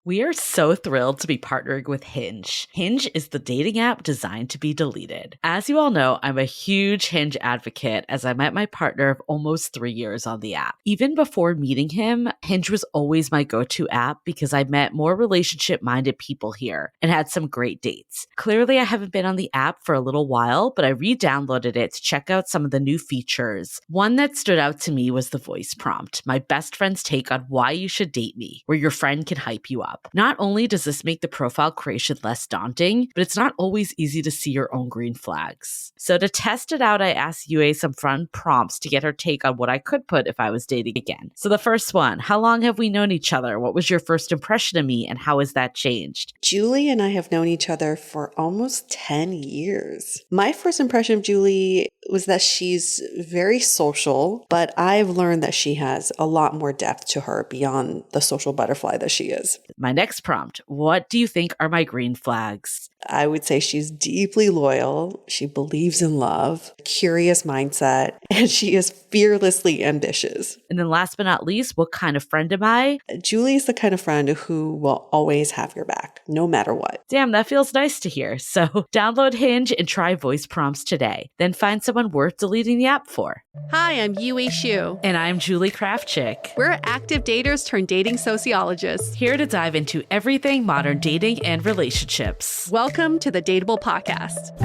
We are so thrilled to be partnering with Hinge. Hinge is the dating app designed to be deleted. As you all know, I'm a huge Hinge advocate as I met my partner of almost 3 years on the app. Even before meeting him, Hinge was always my go-to app because I met more relationship-minded people here and had some great dates. Clearly, I haven't been on the app for a little while, but I re-downloaded it to check out some of the new features. One that stood out to me was the voice prompt, my best friend's take on why you should date me, where your friend can hype you up. Not only does this make the profile creation less daunting, but it's not always easy to see your own green flags. So to test it out, I asked Yue some fun prompts to get her take on what I could put if I was dating again. So the first one, how long have we known each other? What was your first impression of me and how has that changed? Julie and I have known each other for almost 10 years. My first impression of Julie was that she's very social, but I've learned that she has a lot more depth to her beyond the social butterfly that she is. My next prompt, what do you think are my green flags? I would say she's deeply loyal. She believes in love, curious mindset, and she is fearlessly ambitious. And then last but not least, what kind of friend am I? Julie is the kind of friend who will always have your back, no matter what. Damn, that feels nice to hear. So download Hinge and try voice prompts today. Then find someone worth deleting the app for. Hi, I'm Yue Xu. And I'm Julie Kraftchick. We're active daters turned dating sociologists. Here to dive into everything modern dating and relationships. Welcome to the DATEABLE podcast.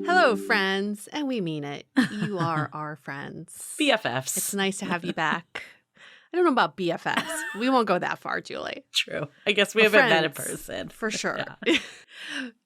Hello, friends. And we mean it. You are our friends. BFFs. It's nice to have you back. I don't know about BFFs. We won't go that far, Julie. True. I guess we haven't met in person. For sure. Yeah.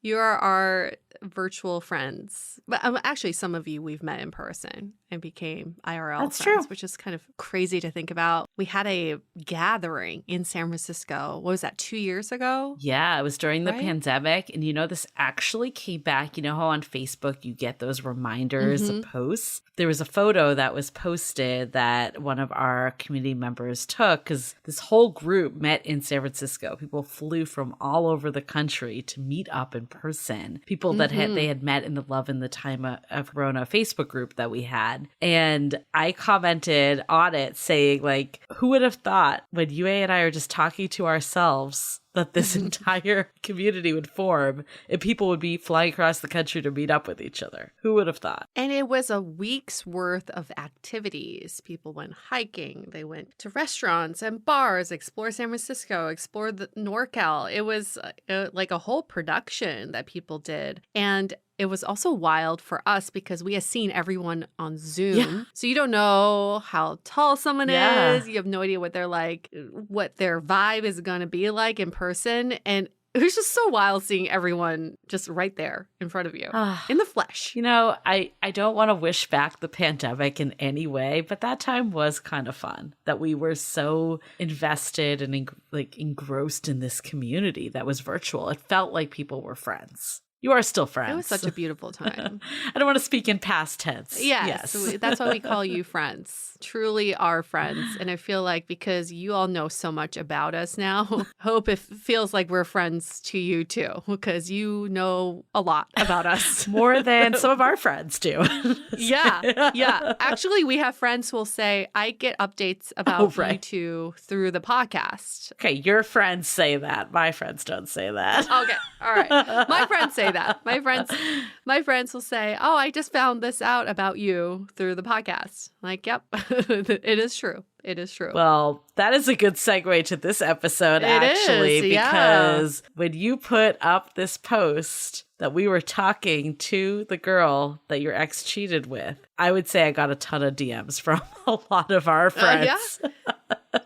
You are our virtual friends. But actually, some of you we've met in person and became IRL That's friends, true. which is kind of crazy to think about. We had a gathering in San Francisco. What was that, 2 years ago? Yeah, it was during the Right? pandemic. And this actually came back. You know how on Facebook you get those reminders of posts? There was a photo that was posted that one of our community members took because this whole group met in San Francisco. People flew from all over the country to meet up in person. People that they had met in the Love in the Time of Corona Facebook group that we had. And I commented on it saying, like, who would have thought when Yue and I are just talking to ourselves that this entire community would form and people would be flying across the country to meet up with each other? Who would have thought? And it was a week's worth of activities. People went hiking. They went to restaurants and bars, explore San Francisco, explore the NorCal. It was like a whole production that people did. And it was also wild for us because we had seen everyone on Zoom. Yeah. So you don't know how tall someone Yeah. is. You have no idea what they're like, what their vibe is going to be like in person. And it was just so wild seeing everyone just right there in front of you in the flesh. I don't want to wish back the pandemic in any way, but that time was kind of fun that we were so invested and engrossed in this community that was virtual. It felt like people were friends. You are still friends. It was such a beautiful time. I don't want to speak in past tense. Yes. That's why we call you friends. Truly our friends. And I feel like because you all know so much about us now, hope it feels like we're friends to you too, because you know a lot about us. More than some of our friends do. Yeah. Actually, we have friends who will say, I get updates about you two through the podcast. Okay, your friends say that. My friends don't say that. Okay. All right. My friends say that. My friends will say, oh, I just found this out about you through the podcast. Like, yep, it is true. It is true. Well, that is a good segue to this episode, because when you put up this post that we were talking to the girl that your ex cheated with, I would say I got a ton of DMs from a lot of our friends.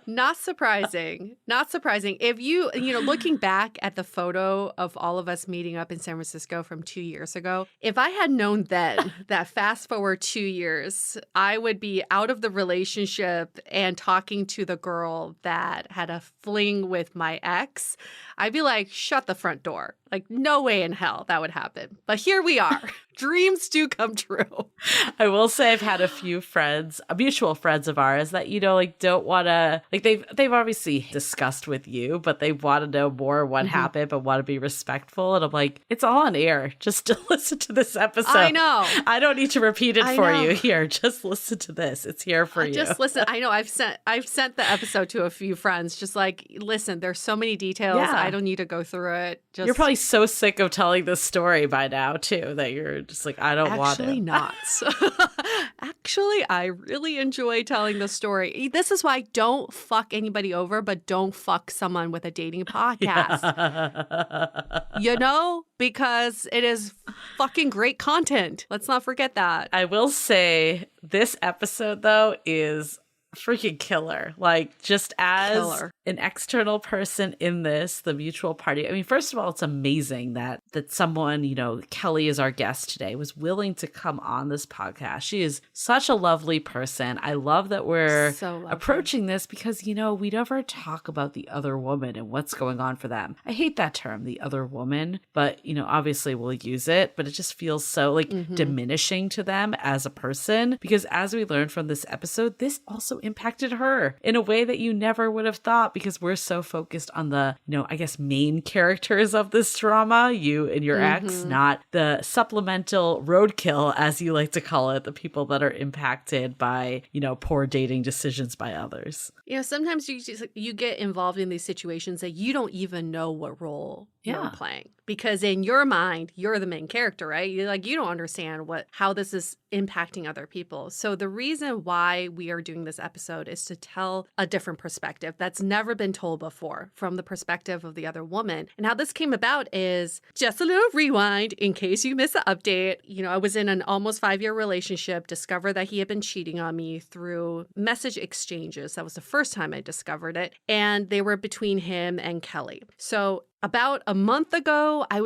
Not surprising. Not surprising. If looking back at the photo of all of us meeting up in San Francisco from 2 years ago, if I had known then that fast forward 2 years, I would be out of the relationship and talking to the girl that had a fling with my ex, I'd be like, shut the front door. Like, no way in hell that would happen. But here we are. Dreams do come true. I will say I've had a few friends, mutual friends of ours that, like don't want to, like they've obviously discussed with you, but they want to know more what happened, but want to be respectful. And I'm like, it's all on air. Just listen to this episode. I know. I don't need to repeat it for you here. Just listen to this. It's here for you. Just listen. I know I've sent the episode to a few friends. Just like, listen, there's so many details. Yeah. I don't need to go through it. You're probably so sick of telling this story by now too, that you're just like, I don't want it. Actually not. Actually, I really enjoy telling the story. This is why don't fuck anybody over, but don't fuck someone with a dating podcast. Because it is fucking great content. Let's not forget that. I will say this episode, though, is freaking killer. Like, just as an external person in this, the mutual party. I mean, first of all, it's amazing that someone, Kelly is our guest today, was willing to come on this podcast. She is such a lovely person. I love that we're approaching this because, we never talk about the other woman and what's going on for them. I hate that term, the other woman, but, obviously we'll use it, but it just feels so diminishing to them as a person, because as we learned from this episode, this also impacted her in a way that you never would have thought, because we're so focused on the, I guess, main characters of this drama, you and your ex, not the supplemental roadkill, as you like to call it, the people that are impacted by, poor dating decisions by others. Sometimes you get involved in these situations that you don't even know what role you're playing, because in your mind, you're the main character, right? You don't understand how this is impacting other people. So the reason why we are doing this episode is to tell a different perspective that's never been told before, from the perspective of the other woman. And how this came about is just a little rewind in case you missed the update. I was in an almost 5-year relationship, discovered that he had been cheating on me through message exchanges. That was the first time I discovered it. And they were between him and Kelly. So about a month ago, I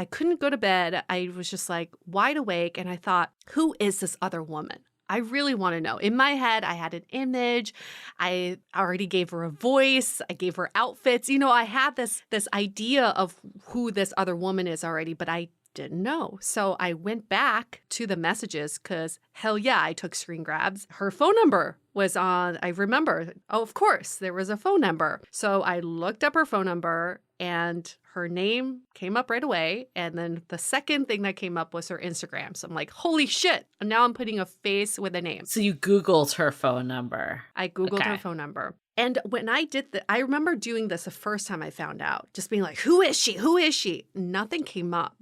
couldn't go to bed. I was just like wide awake, and I thought, who is this other woman? I really want to know. In my head, I had an image. I already gave her a voice. I gave her outfits. I had this idea of who this other woman is already, but I didn't know. So I went back to the messages because, hell yeah, I took screen grabs. Her phone number was on, I remember, of course, there was a phone number. So I looked up her phone number and her name came up right away. And then the second thing that came up was her Instagram. So I'm like, holy shit. And now I'm putting a face with a name. So you Googled her phone number. I Googled her phone number. And when I did that, I remember doing this the first time I found out, just being like, who is she? Who is she? Nothing came up.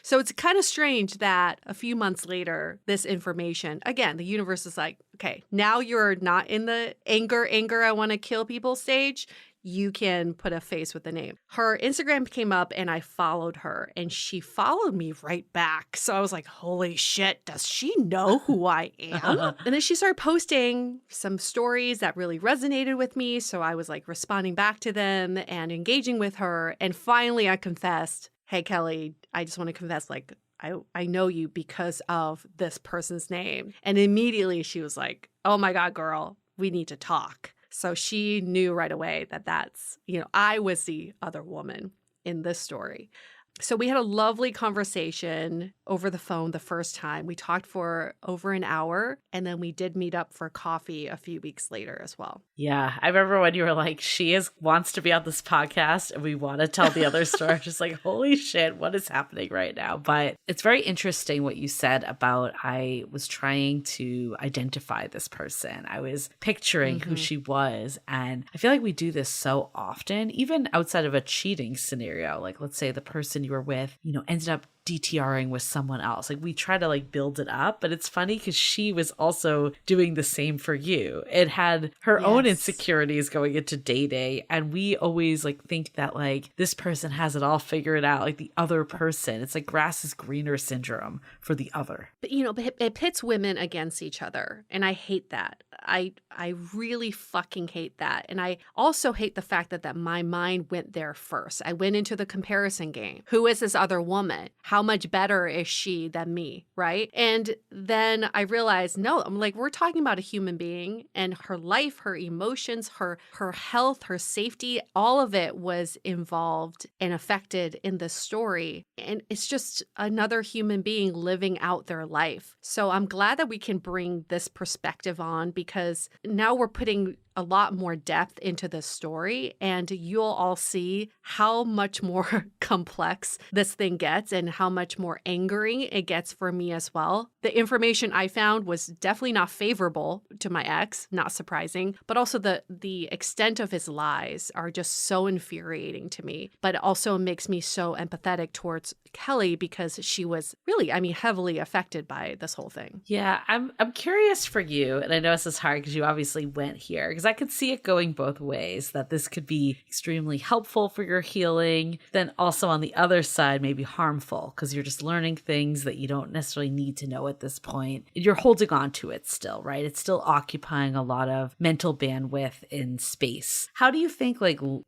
So it's kind of strange that a few months later, this information, again, the universe is like, okay, now you're not in the anger, I want to kill people stage. You can put a face with the name. Her Instagram came up and I followed her and she followed me right back. So I was like, holy shit, does she know who I am? And then she started posting some stories that really resonated with me. So I was like responding back to them and engaging with her. And finally I confessed, hey, Kelly, I just want to confess, like, I know you because of this person's name. And immediately she was like, oh my God, girl, we need to talk. So she knew right away that that's, I was the other woman in this story. So we had a lovely conversation over the phone the first time. We talked for over an hour, and then we did meet up for coffee a few weeks later as well. Yeah, I remember when you were like, wants to be on this podcast and we want to tell the other story. Just like, holy shit, what is happening right now? But it's very interesting what you said about I was trying to identify this person. I was picturing who she was. And I feel like we do this so often, even outside of a cheating scenario. Like, let's say the person you were with, ended up DTRing with someone else. Like, we try to build it up, but it's funny because she was also doing the same for you. It had her own insecurities going into dating, and we always think that this person has it all figured out, like the other person. It's like grass is greener syndrome for the other. But it pits women against each other, and I hate that. I really fucking hate that. And I also hate the fact that my mind went there first. I went into the comparison game. Who is this other woman? how much better is she than me, right? And then I realized, no, I'm like, we're talking about a human being, and her life, her emotions, her health, her safety, all of it was involved and affected in this story. And it's just another human being living out their life. So I'm glad that we can bring this perspective on, because now we're putting a lot more depth into the story, and you'll all see how much more complex this thing gets and how much more angering it gets for me as well. The information I found was definitely not favorable to my ex, not surprising, but also the extent of his lies are just so infuriating to me. But it also makes me so empathetic towards Kelly, because she was really, heavily affected by this whole thing. Yeah, I'm curious for you, and I know this is hard because you obviously went here, because I could see it going both ways, that this could be extremely helpful for your healing, then also on the other side maybe harmful, because you're just learning things that you don't necessarily need to know at this point. You're holding on to it still, right? It's still occupying a lot of mental bandwidth in space. How do you think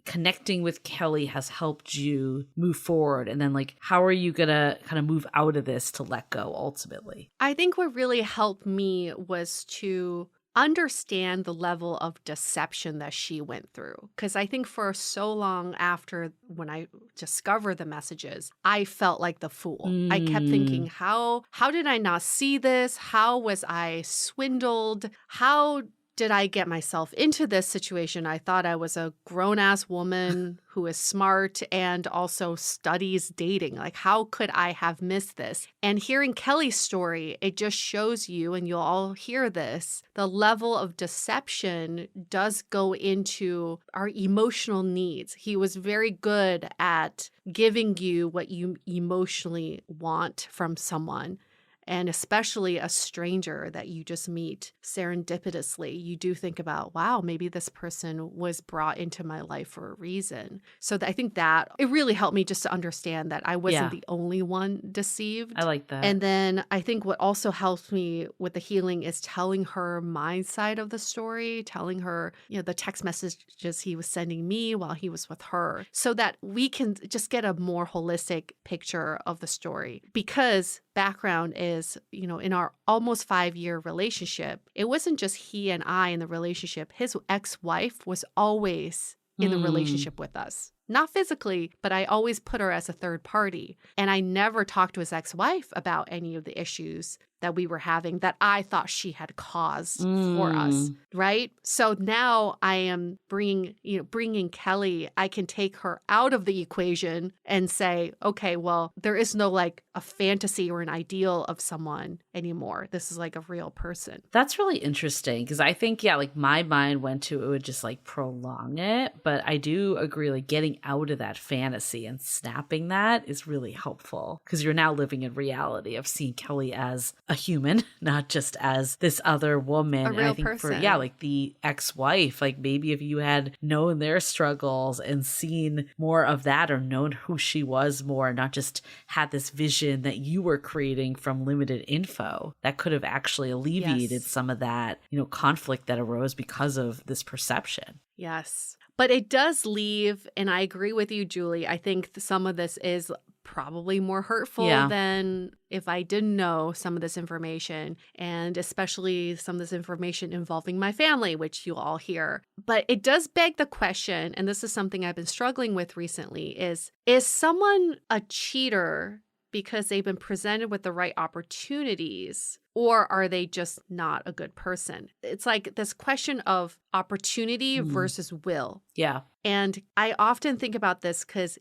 connecting with Kelly has helped you move forward? And then how are you gonna kind of move out of this to let go ultimately? I think what really helped me was to understand the level of deception that she went through. Because I think for so long after, when I discovered the messages, I felt like the fool. I kept thinking, how did I not see this? How was I swindled? How did I get myself into this situation? I thought I was a grown-ass woman who is smart and also studies dating. How could I have missed this? And hearing Kelly's story, it just shows you, and you'll all hear this, the level of deception does go into our emotional needs. He was very good at giving you what you emotionally want from someone. And especially a stranger that you just meet serendipitously, you do think about, wow, maybe this person was brought into my life for a reason. So I think that it really helped me just to understand that I wasn't the only one deceived. I like that. And then I think what also helps me with the healing is telling her my side of the story, telling her, the text messages he was sending me while he was with her, so that we can just get a more holistic picture of the story. Because background is, in our almost 5-year relationship, it wasn't just he and I in the relationship. His ex-wife was always in the relationship with us. Not physically, but I always put her as a third party. And I never talked to his ex-wife about any of the issues that we were having that I thought she had caused for us, right? So now I am bringing Kelly. I can take her out of the equation and say, okay, well, there is no a fantasy or an ideal of someone anymore. This is a real person. That's really interesting, because I think, my mind went to it would just prolong it. But I do agree, getting out of that fantasy and snapping that is really helpful, because you're now living in reality of seeing Kelly as a human, not just as this other woman. A real and I think person. for the ex-wife, maybe if you had known their struggles and seen more of that, or known who she was more, not just had this vision that you were creating from limited info, that could have actually alleviated some of that, conflict that arose because of this perception. Yes. But it does leave, and I agree with you, Julie, I think some of this is probably more hurtful than if I didn't know some of this information, and especially some of this information involving my family, which you'll all hear. But it does beg the question, and this is something I've been struggling with recently, is someone a cheater because they've been presented with the right opportunities, or are they just not a good person? It's this question of opportunity versus will. Yeah. And I often think about this because,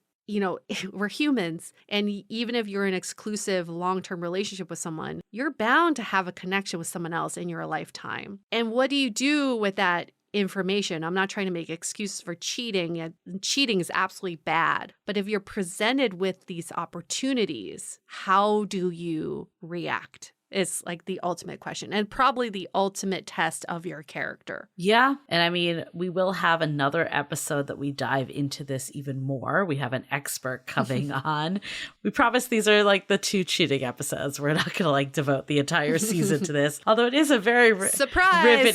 we're humans. And even if you're in an exclusive long-term relationship with someone, you're bound to have a connection with someone else in your lifetime. And what do you do with that information? I'm not trying to make excuses for cheating. Cheating is absolutely bad. But if you're presented with these opportunities, how do you react? is like the ultimate question and probably the ultimate test of your character. Yeah. And I mean, we will have another episode that we dive into this even more. We have an expert coming on. We promise these are like the 2 cheating episodes. We're not going to like devote the entire season to this, although it is a very surprise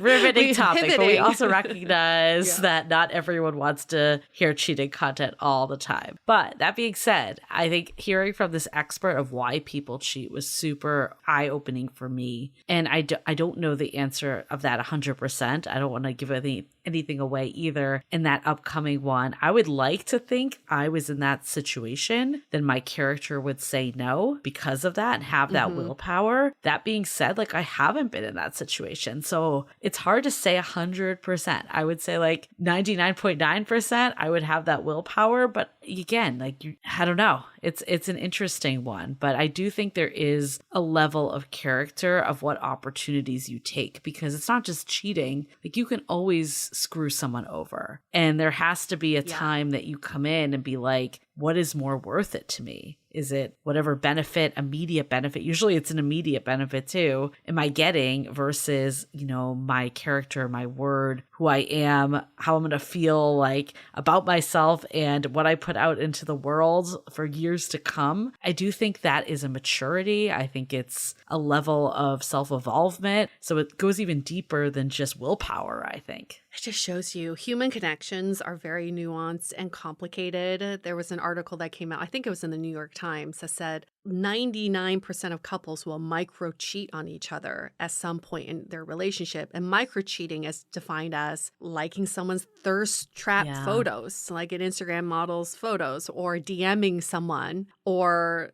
riveting topic. But we also recognize that not everyone wants to hear cheating content all the time. But that being said, I think hearing from this expert of why people cheat was super eye-opening for me. And I don't know the answer of that 100%. I don't want to give anything away either in that upcoming one. I would like to think I was in that situation, then my character would say no because of that and have that willpower. That being said, like I haven't been in that situation. So it's hard to say 100%. I would say like 99.9% I would have that willpower. But again, like I don't know. It's an interesting one. But I do think there is a level of character of what opportunities you take, because it's not just cheating. Like you can always screw someone over. And there has to be a time that you come in and be like, what is more worth it to me? Is it whatever benefit, immediate benefit? Usually it's an immediate benefit too. Am I getting versus, my character, my word, who I am, how I'm going to feel like about myself and what I put out into the world for years to come. I do think that is a maturity. I think it's a level of self-evolvement. So it goes even deeper than just willpower, I think. It just shows you human connections are very nuanced and complicated. There was an article that came out, I think it was in the New York Times, that said 99% of couples will micro cheat on each other at some point in their relationship. And micro cheating is defined as liking someone's thirst trap photos, like an Instagram model's photos, or DMing someone, or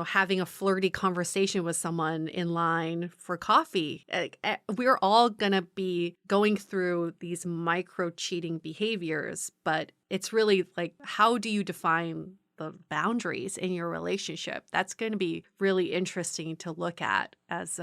having a flirty conversation with someone in line for coffee. We're all going to be going through these micro cheating behaviors, but it's really like, how do you define the boundaries in your relationship? That's going to be really interesting to look at as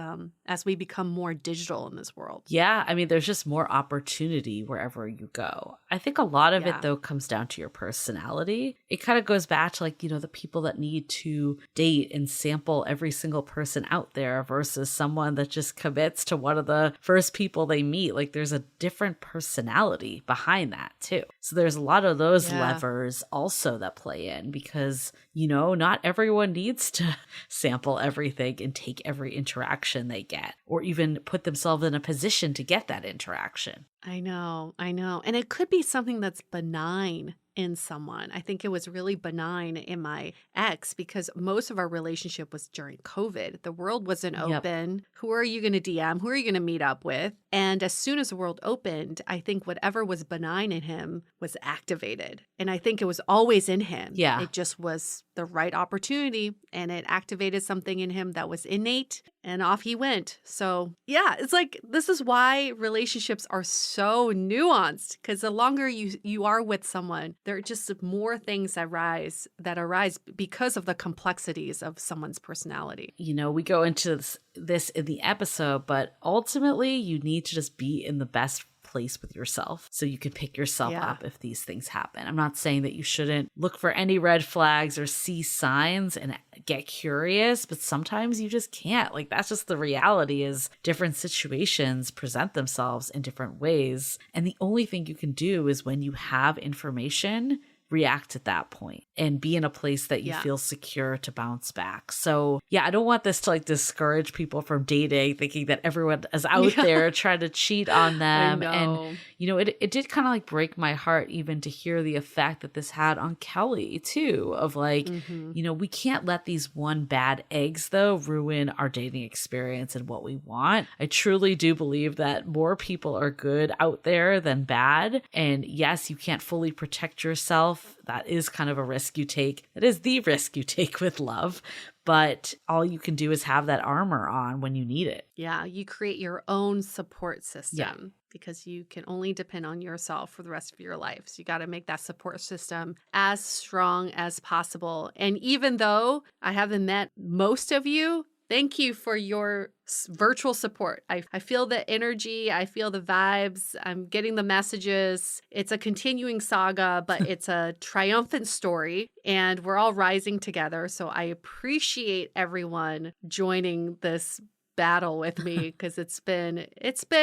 we become more digital in this world. Yeah, I mean, there's just more opportunity wherever you go. I think a lot of it, though, comes down to your personality. It kind of goes back to the people that need to date and sample every single person out there versus someone that just commits to one of the first people they meet. Like there's a different personality behind that too. So there's a lot of those levers also that play in, because not everyone needs to sample everything and take every interaction they get, or even put themselves in a position to get that interaction. I know. And it could be something that's benign in someone. I think it was really benign in my ex, because most of our relationship was during COVID. The world wasn't open. Who are you going to DM? Who are you going to meet up with? And as soon as the world opened, I think whatever was benign in him was activated. And I think it was always in him. Yeah. It just was the right opportunity, and it activated something in him that was innate, and off he went. So yeah, it's like, this is why relationships are so nuanced, because the longer you are with someone, there are just more things that arise because of the complexities of someone's personality. We go into this in the episode, but ultimately you need to just be in the best place with yourself so you can pick yourself up if these things happen. I'm not saying that you shouldn't look for any red flags or see signs and get curious, but sometimes you just can't. Like that's just the reality, is different situations present themselves in different ways. And the only thing you can do is, when you have information, react at that point and be in a place that you feel secure to bounce back. So I don't want this to discourage people from dating, thinking that everyone is out there trying to cheat on them. And, it did kind of break my heart even to hear the effect that this had on Kelly too, of we can't let these one bad eggs though ruin our dating experience and what we want. I truly do believe that more people are good out there than bad. And yes, you can't fully protect yourself. That is kind of a risk you take. That is the risk you take with love. But all you can do is have that armor on when you need it. Yeah, you create your own support system because you can only depend on yourself for the rest of your life. So you got to make that support system as strong as possible. And even though I haven't met most of you, Thank you for your virtual support. I feel the energy. I feel the vibes. I'm getting the messages. It's a continuing saga, but it's a triumphant story, and we're all rising together. So I appreciate everyone joining this battle with me because it's been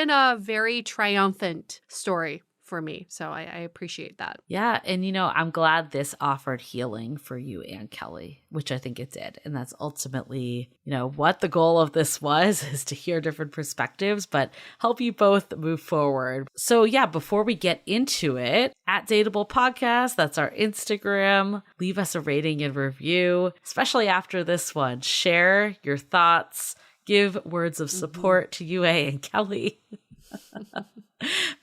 a very triumphant story for me. So I appreciate that. Yeah. And, I'm glad this offered healing for you and Kelly, which I think it did. And that's ultimately, what the goal of this was, is to hear different perspectives, but help you both move forward. So yeah, before we get into it, at Dateable Podcast, that's our Instagram. Leave us a rating and review, especially after this one. Share your thoughts, give words of support to UA and Kelly.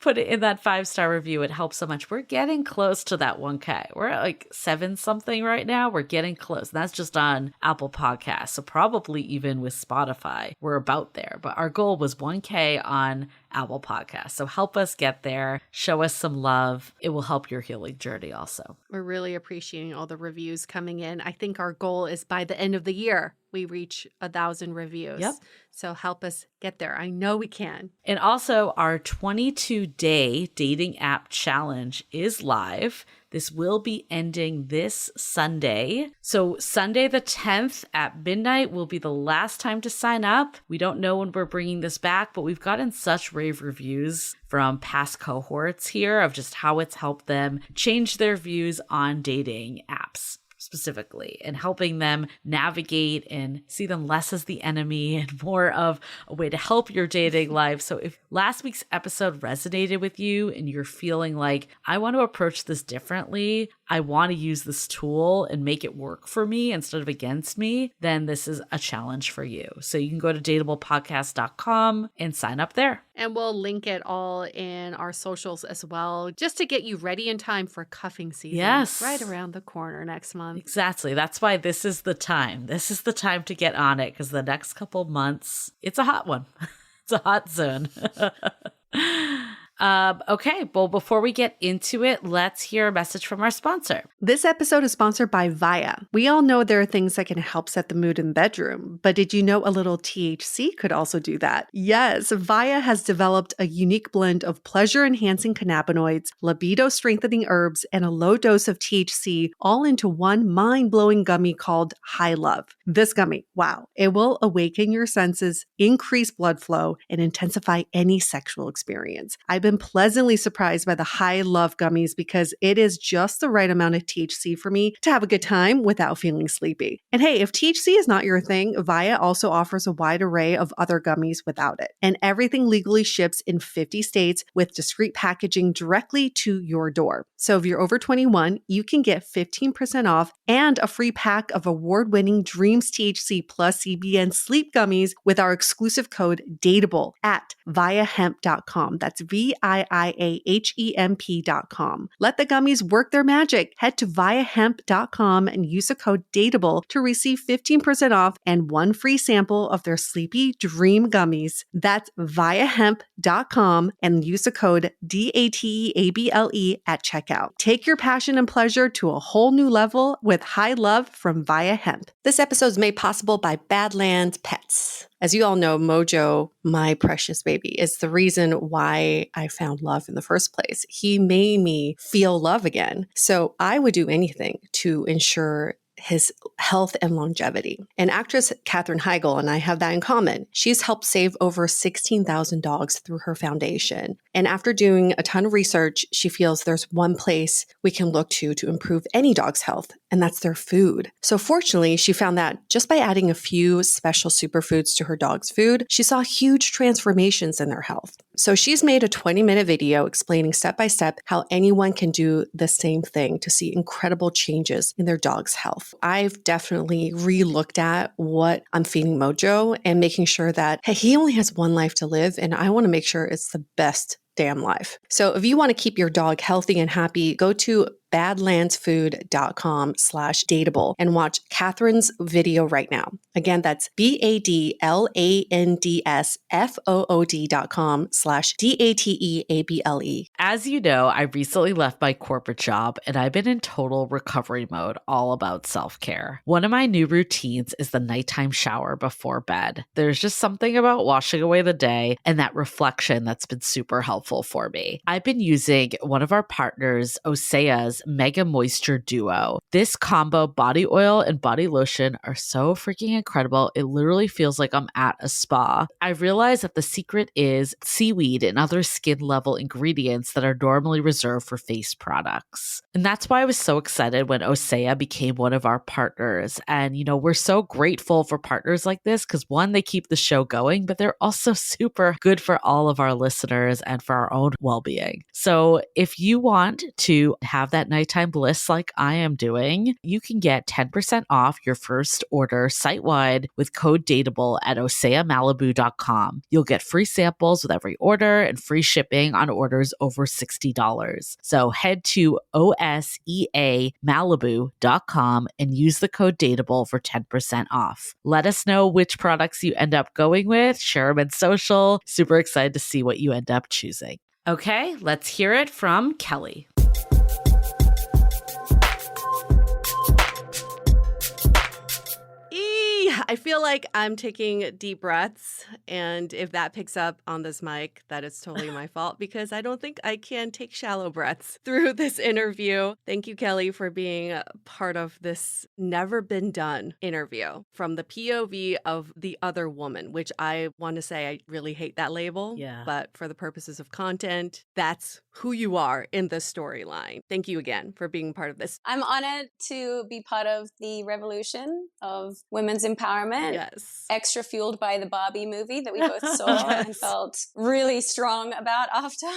Put it in that 5-star review. It helps so much. We're getting close to that 1K. We're at like 7 something right now. We're getting close. And that's just on Apple Podcasts. So probably even with Spotify, we're about there. But our goal was 1K on Apple Podcasts. So help us get there. Show us some love. It will help your healing journey also. We're really appreciating all the reviews coming in. I think our goal is by the end of the year, we reach 1,000 reviews. Yep. So help us get there. I know we can. And also our 22-day dating app challenge is live. This will be ending this Sunday. So Sunday the 10th at midnight will be the last time to sign up. We don't know when we're bringing this back, but we've gotten such rave reviews from past cohorts here of just how it's helped them change their views on dating apps specifically, and helping them navigate and see them less as the enemy and more of a way to help your dating life. So if last week's episode resonated with you and you're feeling like, I want to approach this differently, I want to use this tool and make it work for me instead of against me, then this is a challenge for you. So you can go to dateablepodcast.com and sign up there. And we'll link it all in our socials as well, just to get you ready in time for cuffing season. Yes. Right around the corner next month. Exactly. That's why this is the time. This is the time to get on it, because the next couple months, it's a hot one. It's a hot zone. Okay, well, before we get into it, let's hear a message from our sponsor. This episode is sponsored by Via. We all know there are things that can help set the mood in the bedroom, but did you know a little THC could also do that? Yes, Via has developed a unique blend of pleasure-enhancing cannabinoids, libido-strengthening herbs, and a low dose of THC all into one mind-blowing gummy called High Love. This gummy, wow, it will awaken your senses, increase blood flow, and intensify any sexual experience. I've been pleasantly surprised by the High Love gummies because it is just the right amount of THC for me to have a good time without feeling sleepy. And hey, if THC is not your thing, Via also offers a wide array of other gummies without it. And everything legally ships in 50 states with discreet packaging directly to your door. So if you're over 21, you can get 15% off and a free pack of award-winning Dreams THC plus CBN sleep gummies with our exclusive code DATEABLE at viahemp.com. That's VIIAHEMP.com. Let the gummies work their magic. Head to viahemp.com and use the code DATEABLE to receive 15% off and one free sample of their Sleepy Dream gummies. That's viahemp.com and use the code DATEABLE at checkout. Take your passion and pleasure to a whole new level with High Love from Via Hemp. This episode is made possible by Badlands Pets. As you all know, Mojo, my precious baby, is the reason why I found love in the first place. He made me feel love again. So I would do anything to ensure his health and longevity. And actress Katherine Heigl and I have that in common. She's helped save over 16,000 dogs through her foundation. And after doing a ton of research, she feels there's one place we can look to improve any dog's health, and that's their food. So fortunately, she found that just by adding a few special superfoods to her dog's food, she saw huge transformations in their health. So she's made a 20-minute video explaining step by step how anyone can do the same thing to see incredible changes in their dog's health. I've definitely re-looked at what I'm feeding Mojo and making sure that, hey, he only has one life to live, and I want to make sure it's the best damn life. So if you want to keep your dog healthy and happy, go to badlandsfood.com/dateable and watch Catherine's video right now. Again, that's badlandsfood.com/DATEABLE. As you know, I recently left my corporate job and I've been in total recovery mode, all about self-care. One of my new routines is the nighttime shower before bed. There's just something about washing away the day and that reflection that's been super helpful for me. I've been using one of our partners, Osea's Mega Moisture Duo. This combo body oil and body lotion are so freaking incredible. It literally feels like I'm at a spa. I realized that the secret is seaweed and other skin level ingredients that are normally reserved for face products. And that's why I was so excited when Osea became one of our partners. And, we're so grateful for partners like this because one, they keep the show going, but they're also super good for all of our listeners and for our own well-being. So if you want to have that nighttime bliss like I am doing, you can get 10% off your first order site-wide with code DATEABLE at oseamalibu.com. You'll get free samples with every order and free shipping on orders over $60. So head to oseamalibu.com and use the code DATEABLE for 10% off. Let us know which products you end up going with. Share them in social. Super excited to see what you end up choosing. Okay, let's hear it from Kelly. I feel like I'm taking deep breaths, and if that picks up on this mic, that is totally my fault because I don't think I can take shallow breaths through this interview. Thank you, Kelly, for being part of this never been done interview from the POV of the other woman, which I want to say I really hate that label. Yeah. But for the purposes of content, that's who you are in this storyline. Thank you again for being part of this. I'm honored to be part of the revolution of women's empowerment. Yes. Extra fueled by the Barbie movie that we both saw and felt really strong about after.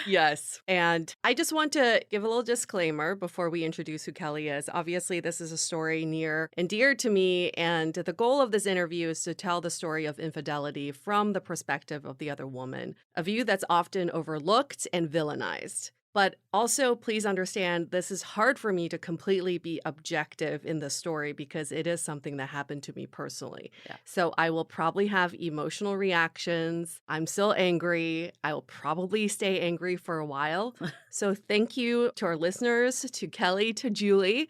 Yes. And I just want to give a little disclaimer before we introduce who Kelly is. Obviously, this is a story near and dear to me. And the goal of this interview is to tell the story of infidelity from the perspective of the other woman, a view that's often overlooked and villainized. But also, please understand, this is hard for me to completely be objective in the story because it is something that happened to me personally. Yeah. So I will probably have emotional reactions. I'm still angry. I will probably stay angry for a while. So thank you to our listeners, to Kelly, to Julie,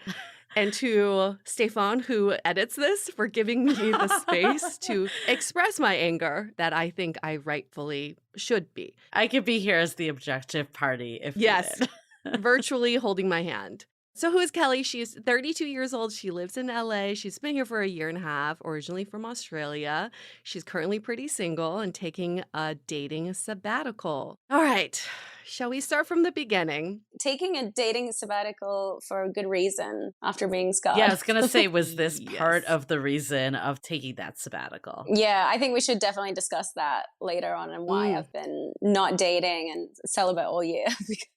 and to Stefan, who edits this, for giving me the space to express my anger that I think I rightfully should be. I could be here as the objective party if Yes, needed. virtually holding my hand. So who is Kelly? She's 32 years old. She lives in LA. She's been here for a year and a half, originally from Australia. She's currently pretty single and taking a dating sabbatical. All right. Shall we start from the beginning? Taking a dating sabbatical for a good reason after being scarred. Yeah, I was going to say, was this part Yes. of the reason of taking that sabbatical? Yeah, I think we should definitely discuss that later on and why I've been not dating and celibate all year.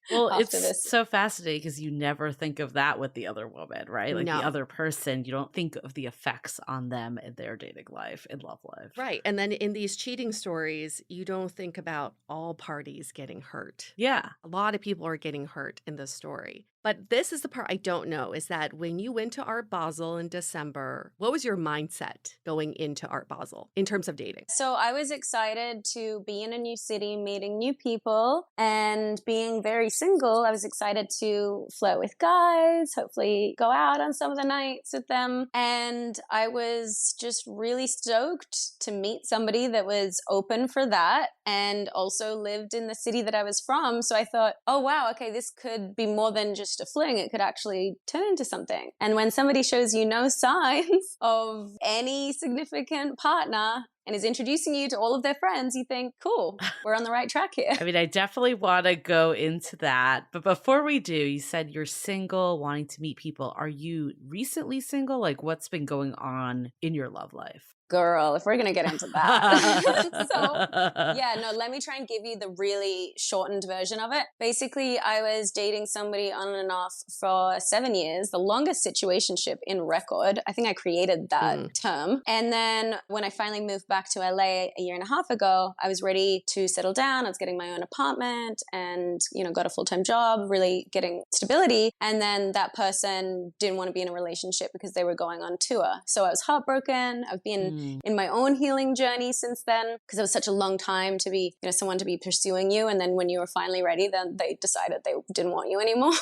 Well, after it's this. so fascinating because you never think of that with the other woman, right? Like No. the other person, you don't think of the effects on them in their dating life, in love life. Right. And then in these cheating stories, you don't think about all parties getting hurt. Yeah. A lot of people are getting hurt in this story. But this is the part I don't know, is that when you went to Art Basel in December, what was your mindset going into Art Basel in terms of dating? So I was excited to be in a new city, meeting new people, and being very single, I was excited to flirt with guys, hopefully go out on some of the nights with them. And I was just really stoked to meet somebody that was open for that and also lived in the city that I was from. So I thought, oh, wow, okay, this could be more than just a fling. It could actually turn into something. And when somebody shows you no signs of any significant partner and is introducing you to all of their friends, you think, cool, we're on the right track here. I mean, I definitely want to go into that. But before we do, you said you're single, wanting to meet people. Are you recently single? Like, what's been going on in your love life? girl, if we're going to get into that. So yeah, no, let me try and give you the really shortened version of it. Basically, I was dating somebody on and off for 7 years, the longest situationship in record. I think I created that term. And then when I finally moved back to LA a year and a half ago, I was ready to settle down. I was getting my own apartment and, you know, got a full-time job, really getting stability. And then that person didn't want to be in a relationship because they were going on tour. So I was heartbroken. I've been in my own healing journey since then because it was such a long time to be, you know, someone to be pursuing you. And then when you were finally ready, then they decided they didn't want you anymore.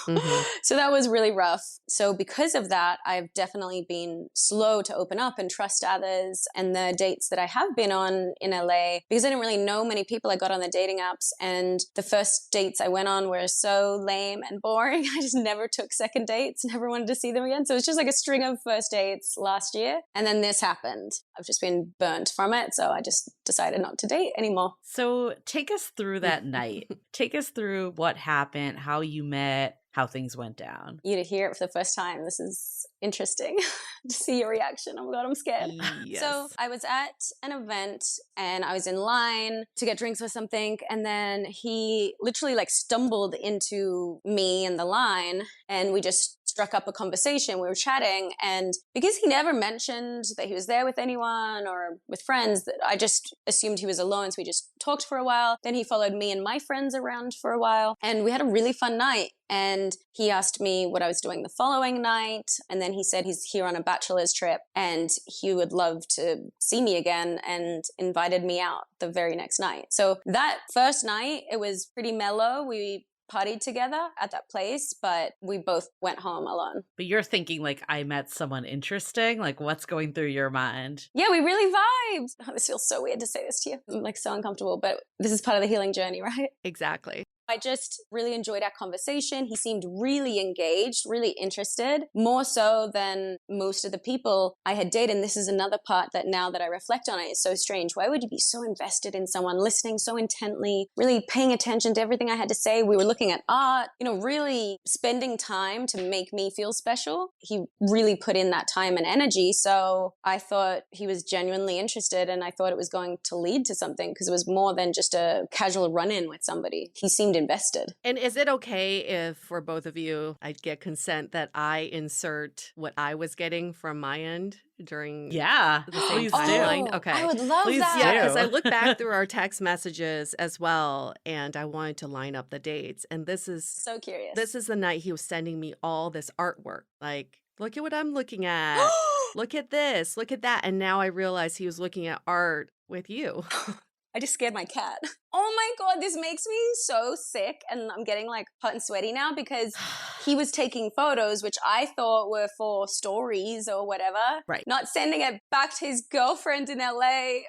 So that was really rough. So because of that, I've definitely been slow to open up and trust others. And the dates that I have been on in LA, because I didn't really know many people, I got on the dating apps, and the first dates I went on were so lame and boring. I just never took second dates, never wanted to see them again. So it's just like a string of first dates last year. And then this happened. I've just been burnt from it. So I just decided not to date anymore. So take us through that night. Take us through what happened, how you met, how things went down. You to hear it for the first time. This is interesting to see your reaction. Oh my God, I'm scared. Yes. So I was at an event and I was in line to get drinks or something. And then he literally like stumbled into me in the line and we just struck up a conversation. We were chatting, and because he never mentioned that he was there with anyone or with friends, that I just assumed he was alone. So we just talked for a while. Then he followed me and my friends around for a while, and we had a really fun night. And he asked me what I was doing the following night. And then he said he's here on a bachelor's trip and he would love to see me again, and invited me out the very next night. So that first night, it was pretty mellow. We partied together at that place, but we both went home alone. But you're thinking like, I met someone interesting? Like, what's going through your mind? Yeah, we really vibed. Oh, this feels so weird to say this to you. I'm like so uncomfortable, but this is part of the healing journey, right? Exactly. I just really enjoyed our conversation. He seemed really engaged, really interested, more so than most of the people I had dated. And this is another part that now that I reflect on it is so strange. Why would you be so invested in someone, listening so intently, really paying attention to everything I had to say? We were looking at art, you know, really spending time to make me feel special. He really put in that time and energy. So I thought he was genuinely interested, and I thought it was going to lead to something because it was more than just a casual run-in with somebody. He seemed invested. And is it okay if for both of you, I get consent that I insert what I was getting from my end during the same timeline? Okay. I would love Please that. do. Yeah, because I look back through our text messages as well, and I wanted to line up the dates. And this is So curious. This is the night he was sending me all this artwork. Like, look at what I'm looking at. Look at this. Look at that. And now I realize he was looking at art with you. I just scared my cat. Oh my God, this makes me so sick. And I'm getting like hot and sweaty now because he was taking photos, which I thought were for stories or whatever. Right. Not sending it back to his girlfriend in LA.